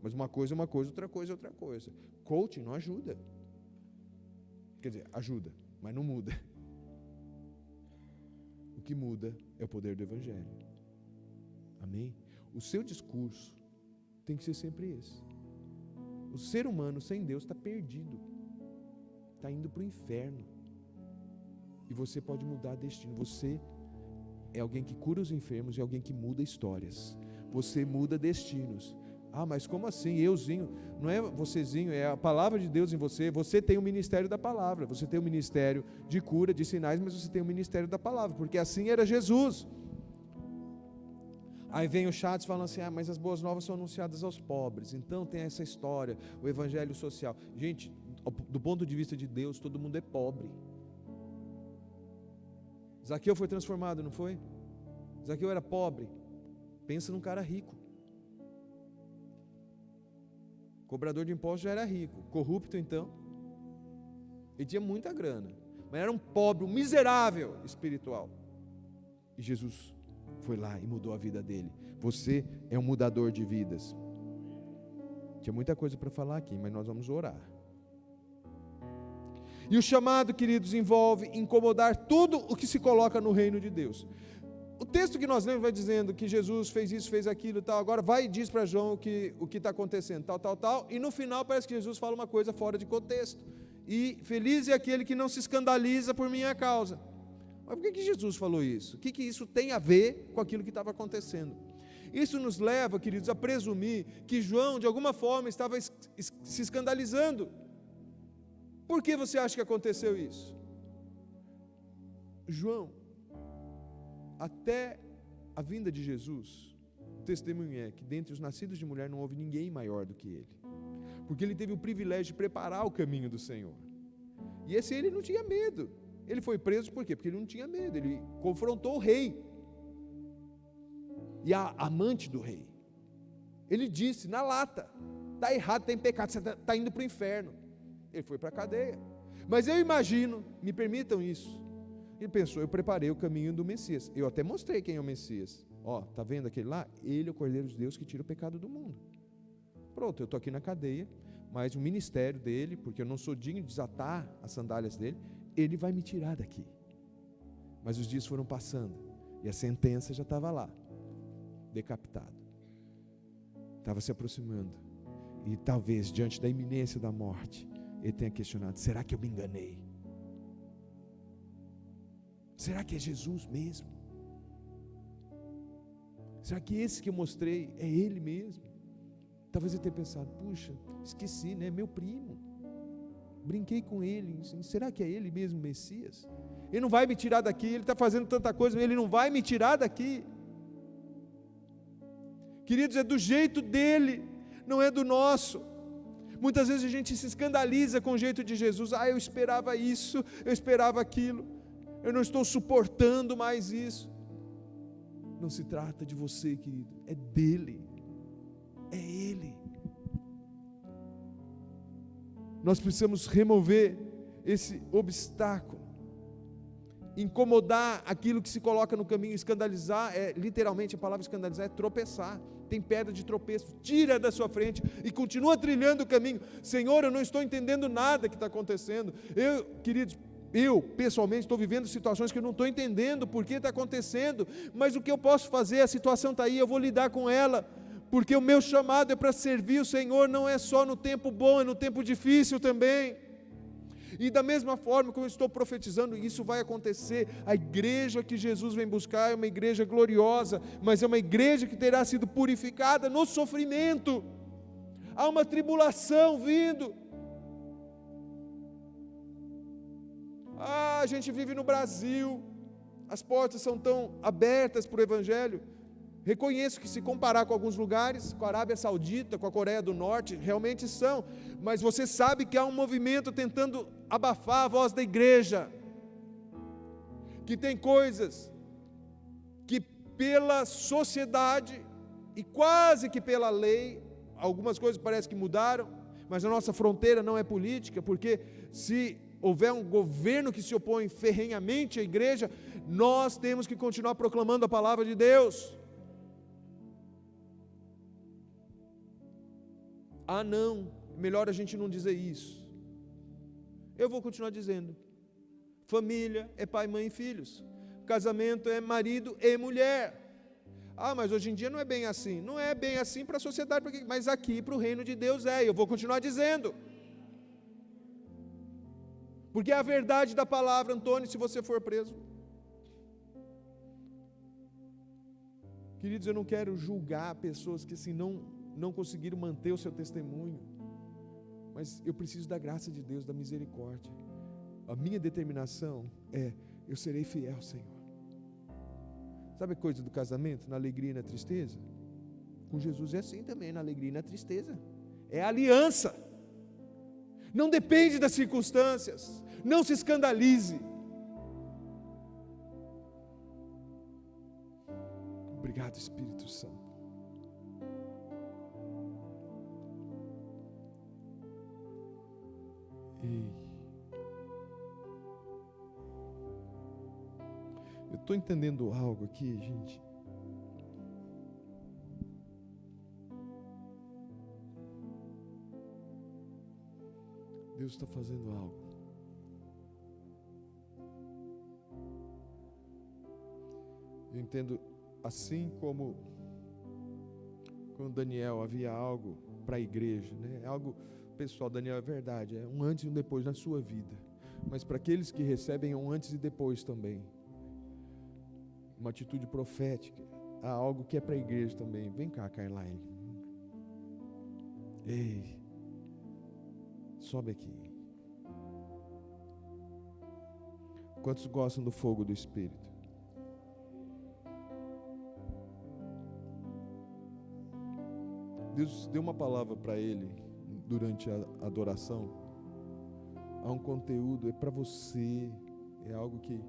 mas uma coisa é uma coisa, outra coisa é outra coisa. Coaching não ajuda. Quer dizer, ajuda, mas não muda. O que muda é o poder do Evangelho. Amém? O seu discurso tem que ser sempre esse. O ser humano sem Deus está perdido, está indo para o inferno. E você pode mudar destino. Você é alguém que cura os enfermos e alguém que muda histórias. Você muda destinos. Ah, mas como assim? Euzinho? Não é vocêzinho, é a palavra de Deus em você. Você tem o ministério da palavra. Você tem o ministério de cura, de sinais, mas você tem o ministério da palavra, porque assim era Jesus. Aí vem o Chaves falando assim, mas as boas novas são anunciadas aos pobres. Então tem essa história, o evangelho social. Gente, do ponto de vista de Deus, todo mundo é pobre. Zaqueu foi transformado, não foi? Zaqueu era pobre. Pensa num cara rico. Cobrador de impostos já era rico. Corrupto então. Ele tinha muita grana. Mas era um pobre, um miserável espiritual. E Jesus foi lá e mudou a vida dele. Você é um mudador de vidas. Tinha muita coisa para falar aqui, mas nós vamos orar. E o chamado, queridos, envolve incomodar tudo o que se coloca no reino de Deus. O texto que nós lemos vai dizendo que Jesus fez isso, fez aquilo e tal. Agora vai e diz para João o que está acontecendo, tal. E no final parece que Jesus fala uma coisa fora de contexto. E feliz é aquele que não se escandaliza por minha causa. Mas por que Jesus falou isso? O que isso tem a ver com aquilo que estava acontecendo? Isso nos leva, queridos, a presumir que João, de alguma forma, estava se escandalizando. Por que você acha que aconteceu isso? João, até a vinda de Jesus, o testemunho é que dentre os nascidos de mulher não houve ninguém maior do que ele, porque ele teve o privilégio de preparar o caminho do Senhor. E esse ele não tinha medo. Ele foi preso por quê? Porque ele não tinha medo. Ele confrontou o rei e a amante do rei. Ele disse na lata: está errado, está em pecado, você está indo para o inferno. Ele foi para a cadeia. Mas eu imagino, me permitam isso, ele pensou, eu preparei o caminho do Messias. Eu até mostrei quem é o Messias. Ó, tá vendo aquele lá? Ele é o Cordeiro de Deus que tira o pecado do mundo. Pronto, eu estou aqui na cadeia, mas o ministério dele, porque eu não sou digno de desatar as sandálias dele, ele vai me tirar daqui. Mas os dias foram passando e a sentença já estava lá, decapitado. Estava se aproximando. E talvez, diante da iminência da morte, ele tenha questionado, será que eu me enganei? Será que é Jesus mesmo? Será que esse que eu mostrei é ele mesmo? Talvez ele tenha pensado, puxa, esqueci, né? Meu primo. Brinquei com ele. Será que é ele mesmo, Messias? Ele não vai me tirar daqui, ele está fazendo tanta coisa, ele não vai me tirar daqui. Queridos, é do jeito dele, não é do nosso. Muitas vezes a gente se escandaliza com o jeito de Jesus. Eu esperava isso, eu esperava aquilo, eu não estou suportando mais isso. Não se trata de você, querido, é dele, é ele. Nós precisamos remover esse obstáculo, incomodar aquilo que se coloca no caminho. Escandalizar, literalmente a palavra escandalizar é tropeçar. Tem pedra de tropeço, tira da sua frente e continua trilhando o caminho. Senhor, eu não estou entendendo nada que está acontecendo. Queridos, eu pessoalmente estou vivendo situações que eu não estou entendendo por que está acontecendo, mas o que eu posso fazer? A situação está aí, eu vou lidar com ela, porque o meu chamado é para servir o Senhor, não é só no tempo bom, é no tempo difícil também. E da mesma forma que eu estou profetizando, isso vai acontecer. A igreja que Jesus vem buscar é uma igreja gloriosa, mas é uma igreja que terá sido purificada no sofrimento. Há uma tribulação vindo. A gente vive no Brasil, as portas são tão abertas para o Evangelho. Reconheço que se comparar com alguns lugares, com a Arábia Saudita, com a Coreia do Norte, realmente são, mas você sabe que há um movimento tentando abafar a voz da igreja, que tem coisas que pela sociedade e quase que pela lei, algumas coisas parece que mudaram, mas a nossa fronteira não é política, porque se houver um governo que se opõe ferrenhamente à igreja, nós temos que continuar proclamando a palavra de Deus. Ah não, melhor a gente não dizer isso. Eu vou continuar dizendo. Família é pai, mãe e filhos. Casamento é marido e mulher. Ah, mas hoje em dia não é bem assim. Não é bem assim para a sociedade, mas aqui para o reino de Deus é. E eu vou continuar dizendo. Porque é a verdade da palavra, Antônio, se você for preso. Queridos, eu não quero julgar pessoas que assim não conseguiram manter o seu testemunho. Mas eu preciso da graça de Deus, da misericórdia. A minha determinação é, eu serei fiel, Senhor. Sabe a coisa do casamento? Na alegria e na tristeza? Com Jesus é assim também, na alegria e na tristeza. É aliança. Não depende das circunstâncias. Não se escandalize. Obrigado, Espírito Santo. Eu estou entendendo algo aqui, gente. Deus está fazendo algo. Eu entendo, assim como com Daniel havia algo para a igreja, né? Algo pessoal, Daniel, é verdade, é um antes e um depois na sua vida. Mas para aqueles que recebem, é um antes e depois também. Uma atitude profética, há algo que é para a igreja também. Vem cá, Caroline. Ei, sobe aqui. Quantos gostam do fogo do Espírito? Deus deu uma palavra para ele durante a adoração. Há um conteúdo, é para você, é algo que,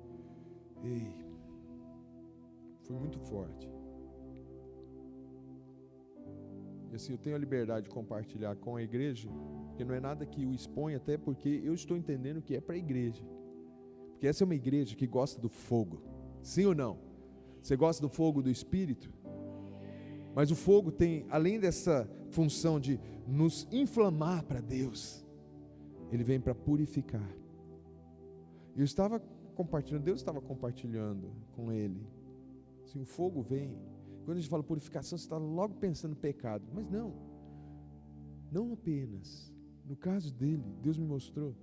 foi muito forte. E assim, eu tenho a liberdade de compartilhar com a igreja, porque não é nada que o expõe, até porque eu estou entendendo que é para a igreja. Porque essa é uma igreja que gosta do fogo. Sim ou não? Você gosta do fogo do Espírito? Mas o fogo tem, além dessa função de nos inflamar para Deus, ele vem para purificar. Eu estava compartilhando, Deus estava compartilhando com ele. Assim, o fogo vem. Quando a gente fala purificação, você está logo pensando no pecado. Mas não apenas. No caso dele, Deus me mostrou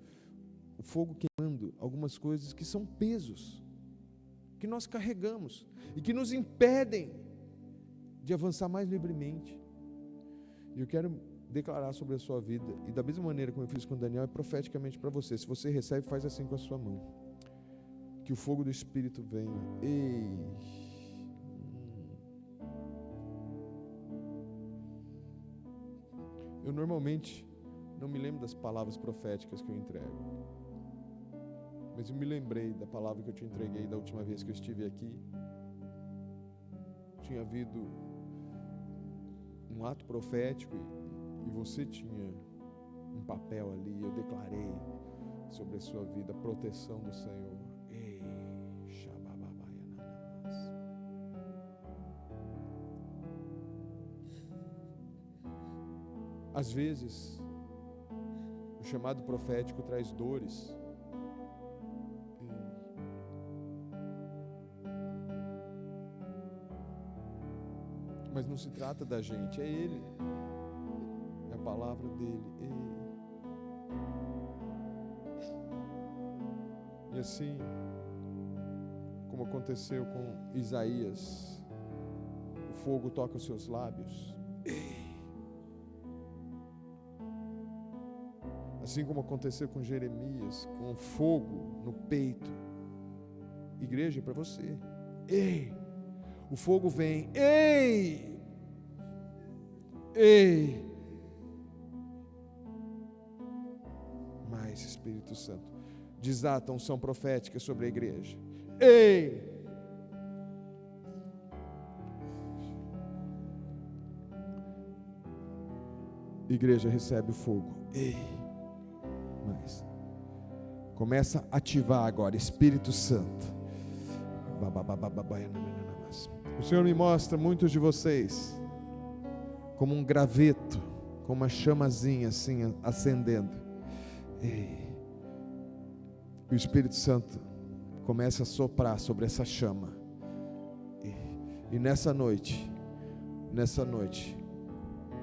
o fogo queimando algumas coisas que são pesos, que nós carregamos e que nos impedem de avançar mais livremente. E eu quero declarar sobre a sua vida, e da mesma maneira como eu fiz com Daniel, é profeticamente para você. Se você recebe, faz assim com a sua mão. Que o fogo do Espírito venha. Eu normalmente não me lembro das palavras proféticas que eu entrego, mas eu me lembrei da palavra que eu te entreguei da última vez que eu estive aqui. Tinha havido um ato profético e você tinha um papel ali. Eu declarei sobre a sua vida a proteção do Senhor. Às vezes, o chamado profético traz dores. Mas não se trata da gente, é Ele. É a palavra dEle. E assim, como aconteceu com Isaías, o fogo toca os seus lábios. Assim como aconteceu com Jeremias, com fogo no peito. Igreja, é para você. O fogo vem. Mais unções, Espírito Santo. Desata a unção profética sobre a igreja. Ei! Igreja, recebe o fogo. Ei! Mas começa a ativar agora, Espírito Santo. O Senhor me mostra muitos de vocês como um graveto, com uma chamazinha assim acendendo. Ei! O Espírito Santo começa a soprar sobre essa chama. E nessa noite,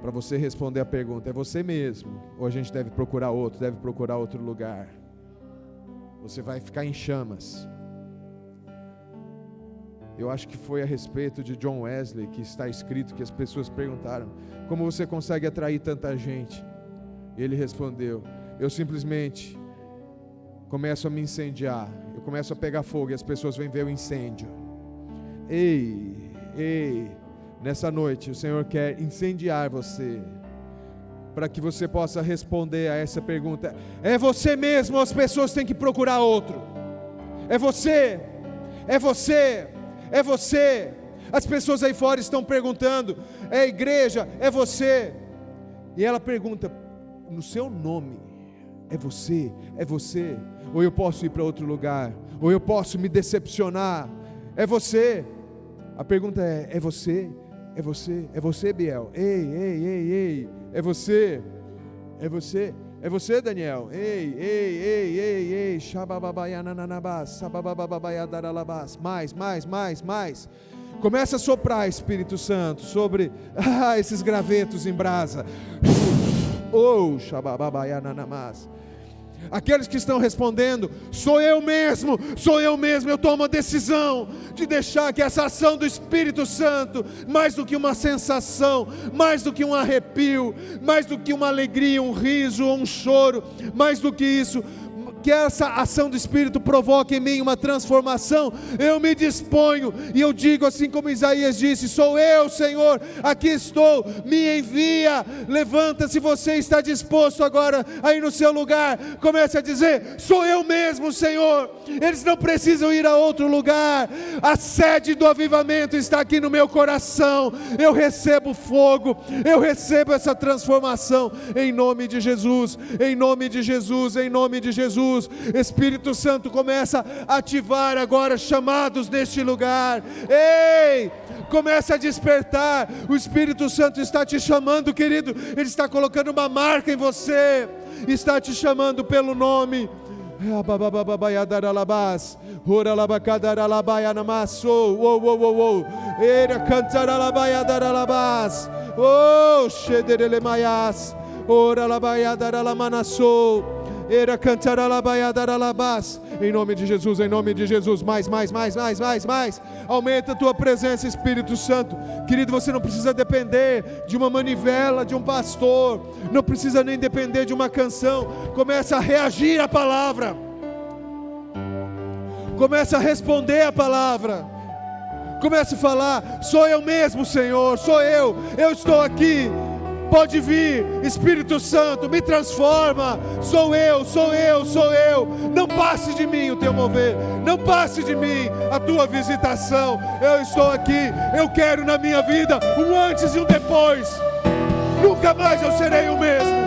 para você responder a pergunta, é você mesmo? Ou a gente deve procurar outro lugar? Você vai ficar em chamas. Eu acho que foi a respeito de John Wesley que está escrito, que as pessoas perguntaram: como você consegue atrair tanta gente? E ele respondeu: eu simplesmente começo a me incendiar, eu começo a pegar fogo e as pessoas vêm ver o incêndio. Ei, nessa noite o Senhor quer incendiar você, para que você possa responder a essa pergunta: é você mesmo ou as pessoas têm que procurar outro? É você, é você, é você. As pessoas aí fora estão perguntando: é a igreja, é você. E ela pergunta no seu nome: é você, é você. Ou eu posso ir para outro lugar, ou eu posso me decepcionar. É você. A pergunta é você? É você? É você, Biel? Ei, é você? É você? É você, Daniel? Ei, mais. Começa a soprar, Espírito Santo, sobre esses gravetos em brasa. Aqueles que estão respondendo: sou eu mesmo, eu tomo a decisão de deixar que essa ação do Espírito Santo, mais do que uma sensação, mais do que um arrepio, mais do que uma alegria, um riso ou um choro, mais do que isso, que essa ação do Espírito provoque em mim uma transformação. Eu me disponho e eu digo assim como Isaías disse: sou eu, Senhor, aqui estou, me envia. Levanta, se você está disposto agora aí no seu lugar, comece a dizer: sou eu mesmo, Senhor. Eles não precisam ir a outro lugar, a sede do avivamento está aqui no meu coração. Eu recebo fogo, eu recebo essa transformação em nome de Jesus, em nome de Jesus, em nome de Jesus. Espírito Santo, começa a ativar agora chamados neste lugar. Ei, começa a despertar. O Espírito Santo está te chamando, querido. Ele está colocando uma marca em você, está te chamando pelo nome. Em nome de Jesus, em nome de Jesus. Mais. Aumenta a tua presença, Espírito Santo. Querido, você não precisa depender de uma manivela, de um pastor, não precisa nem depender de uma canção. Começa a reagir à palavra, começa a responder à palavra, começa a falar: sou eu mesmo, Senhor, sou eu estou aqui. Pode vir, Espírito Santo, me transforma. Sou eu. Não passe de mim o teu mover, não passe de mim a tua visitação. Eu estou aqui, eu quero na minha vida um antes e um depois. Nunca mais eu serei o mesmo.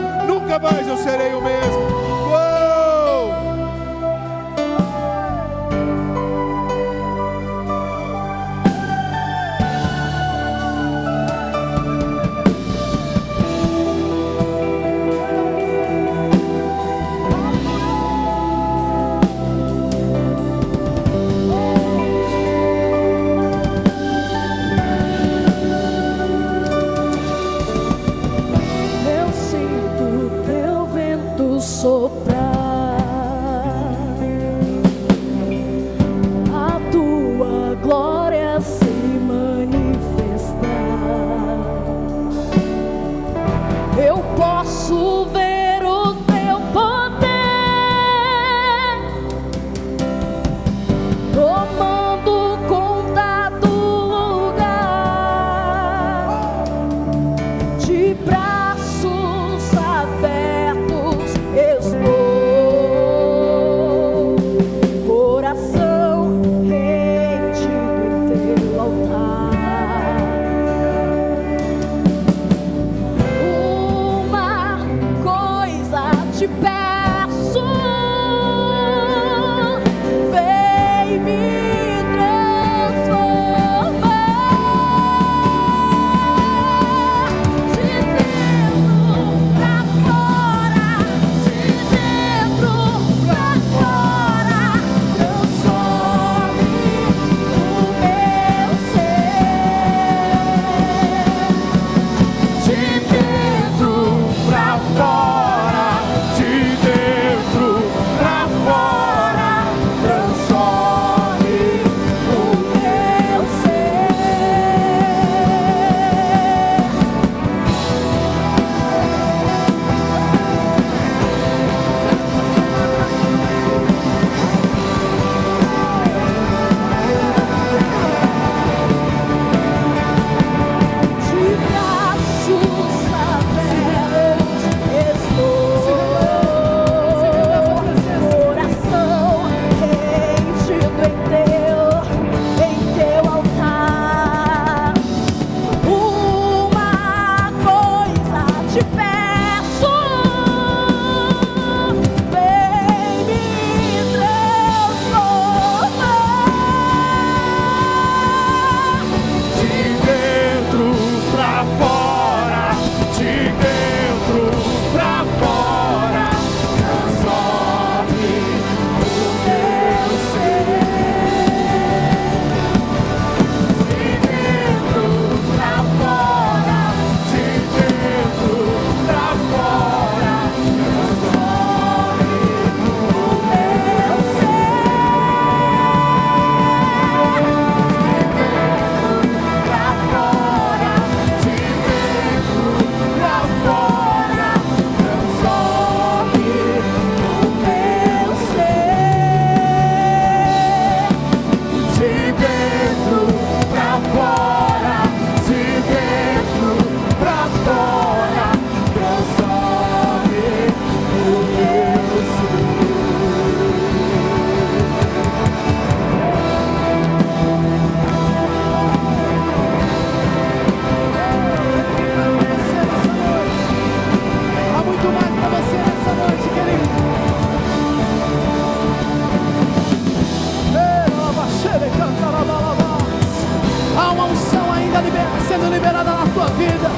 sendo liberada na tua vida.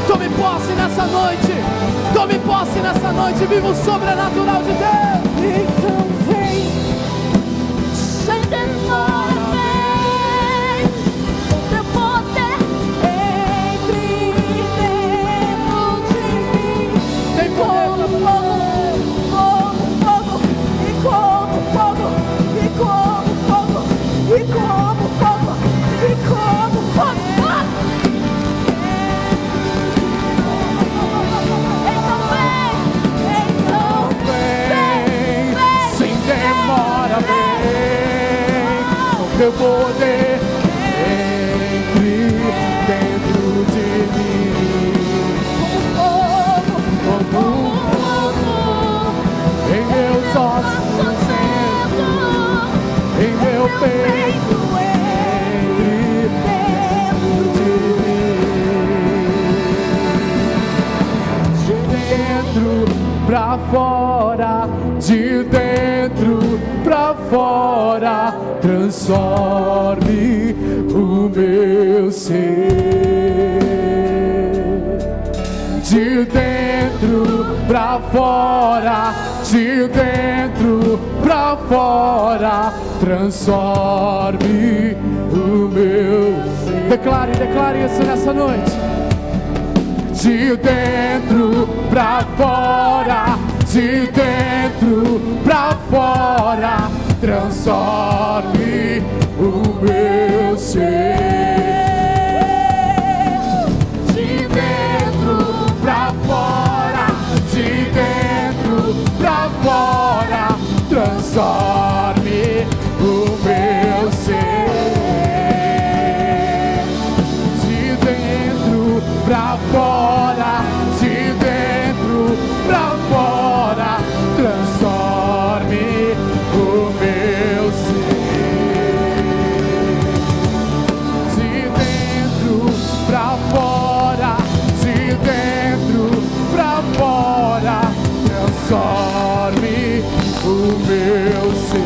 Tome posse nessa noite. Tome posse nessa noite. Viva o sobrenatural de Deus. Então vem, sem demora, vem, o teu poder entre dentro de mim. Tem poder, Como fogo, e como fogo, e como fogo, e como fogo, e como fogo. Então vem, sem demora, vem. O teu poder entre dentro de mim. Como fogo em meus ossos acendo, em meu peito entre dentro de mim. De dentro pra fora, de dentro pra fora, transforme o meu ser. De dentro pra fora, de dentro pra fora, transforme o meu ser. Declare isso nessa noite. De dentro pra fora, de dentro pra fora, transforme o meu ser. De dentro pra fora, de dentro pra fora, transforme o meu ser. De dentro pra fora, de dentro pra fora, transforme o meu ser. De dentro pra fora, de dentro pra fora, transforme o meu ser.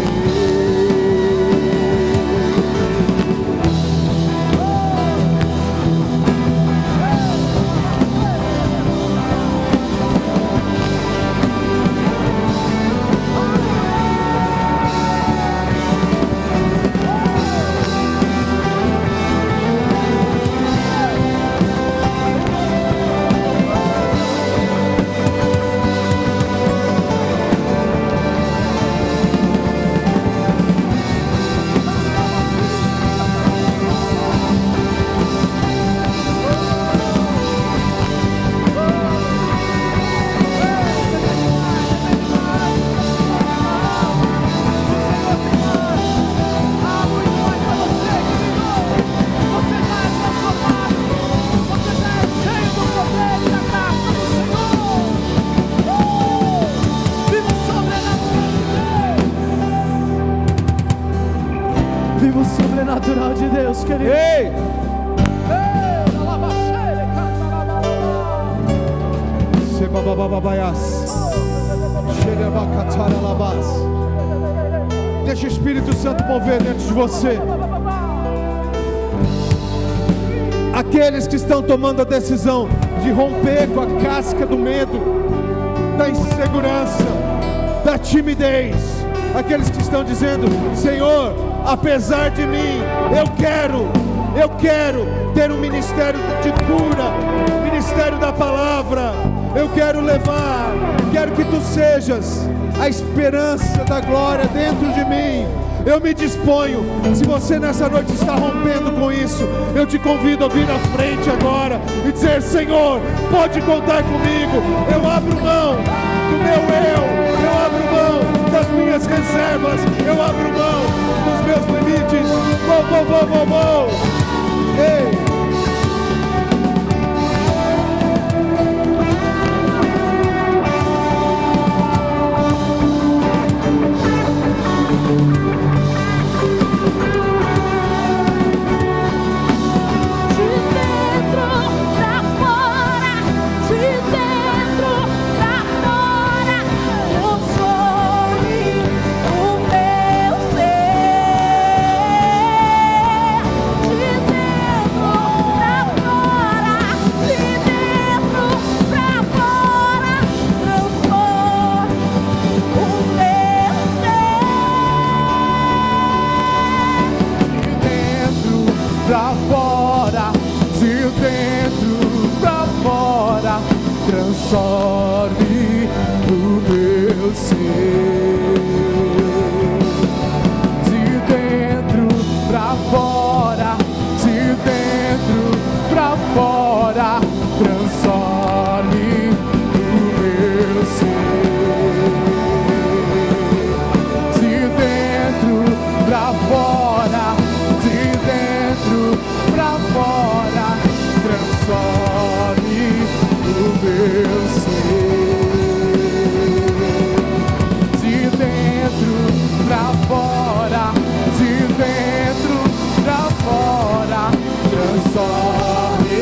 Viva o sobrenatural de Deus, querido. Ei! Deixa o Espírito Santo mover dentro de você. Aqueles que estão tomando a decisão de romper com a casca do medo, da insegurança, da timidez. Aqueles que estão dizendo: Senhor, apesar de mim, eu quero ter um ministério de cura, ministério da palavra. Eu quero levar, quero que tu sejas a esperança da glória dentro de mim. Eu me disponho. Se você nessa noite está rompendo com isso, eu te convido a vir à frente agora e dizer: Senhor, pode contar comigo. Eu abro mão do meu eu abro mão das minhas reservas, eu abro mão dos meus limites. Ei! O transforme o meu ser, de dentro pra fora, de dentro pra fora, transforme o meu ser, de dentro pra fora, de dentro pra fora, transforme o meu ser, de dentro pra fora, de dentro pra fora, transforme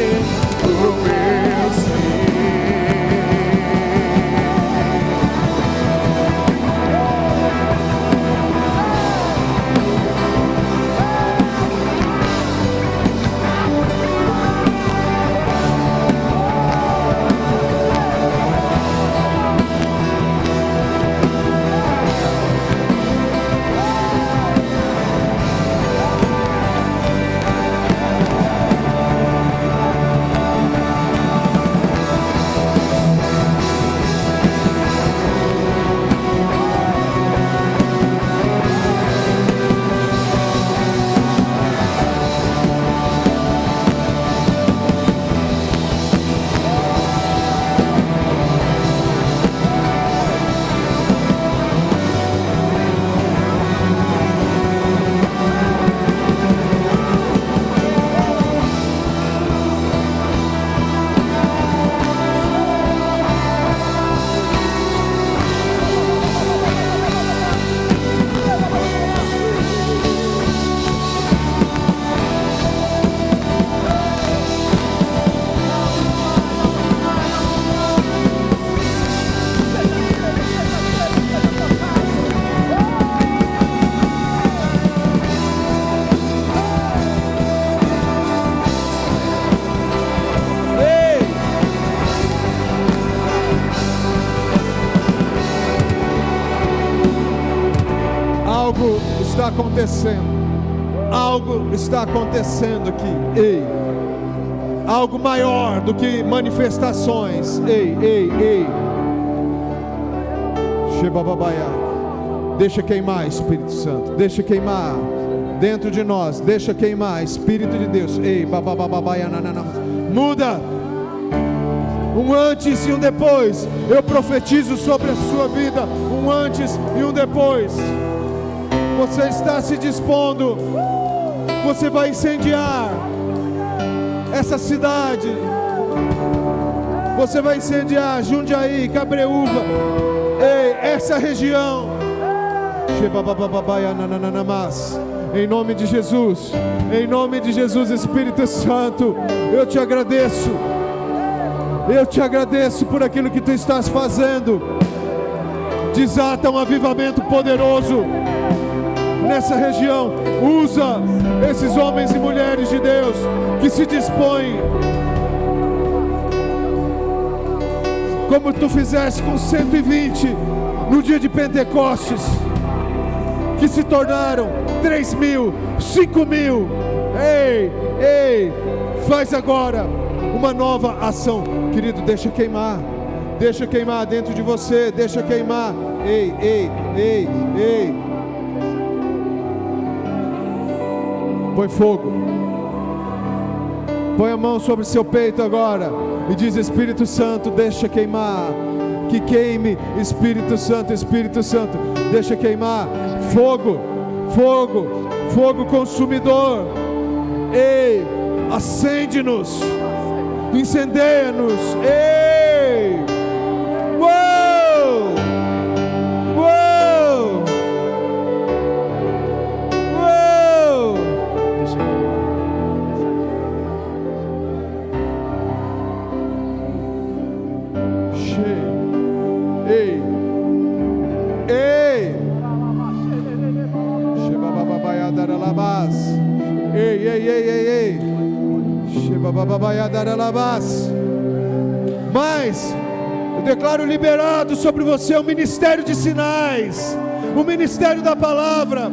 o meu ser. Algo está acontecendo. Algo está acontecendo aqui. Ei. Algo maior do que manifestações. Ei, ei, ei. Shebababaia. Deixa queimar, Espírito Santo. Deixa queimar dentro de nós. Deixa queimar, Espírito de Deus. Ei, babababaia, nanana. Muda. Um antes e um depois. Eu profetizo sobre a sua vida. Um antes e um depois. Você está se dispondo. Você vai incendiar essa cidade. Você vai incendiar Jundiaí, Cabreúva. Ei, essa região. Em nome de Jesus. Em nome de Jesus, Espírito Santo, eu te agradeço. Eu te agradeço por aquilo que tu estás fazendo. Desata um avivamento poderoso nessa região. Usa esses homens e mulheres de Deus que se dispõem, como tu fizeste com 120 no dia de Pentecostes, que se tornaram 3.000, 5.000. Ei, ei, faz agora uma nova ação, querido. Deixa queimar dentro de você, deixa queimar. Ei, ei, ei, ei. Põe fogo. Põe a mão sobre o seu peito agora e diz: Espírito Santo, deixa queimar. Que queime, Espírito Santo, Espírito Santo, deixa queimar. Fogo, fogo, fogo consumidor. Ei, acende-nos, incendeia-nos. Ei, uou, uou, uou. Ei, ei, ei, ei, ei, ei, ei. Mas eu declaro liberado sobre você o ministério de sinais, o ministério da palavra,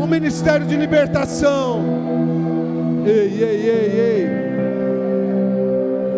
o ministério de libertação. Ei, ei, ei, ei.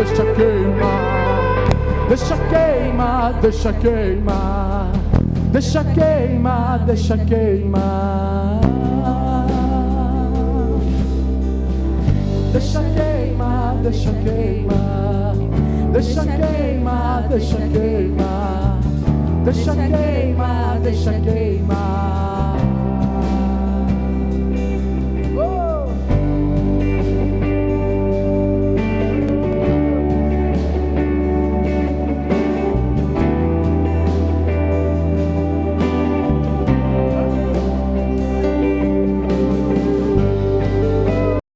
deixa queimar, deixa queimar, deixa queimar, deixa queimar, deixa queimar, deixa queimar, deixa queimar, deixa queimar, deixa queimar, deixa queimar, deixa queimar.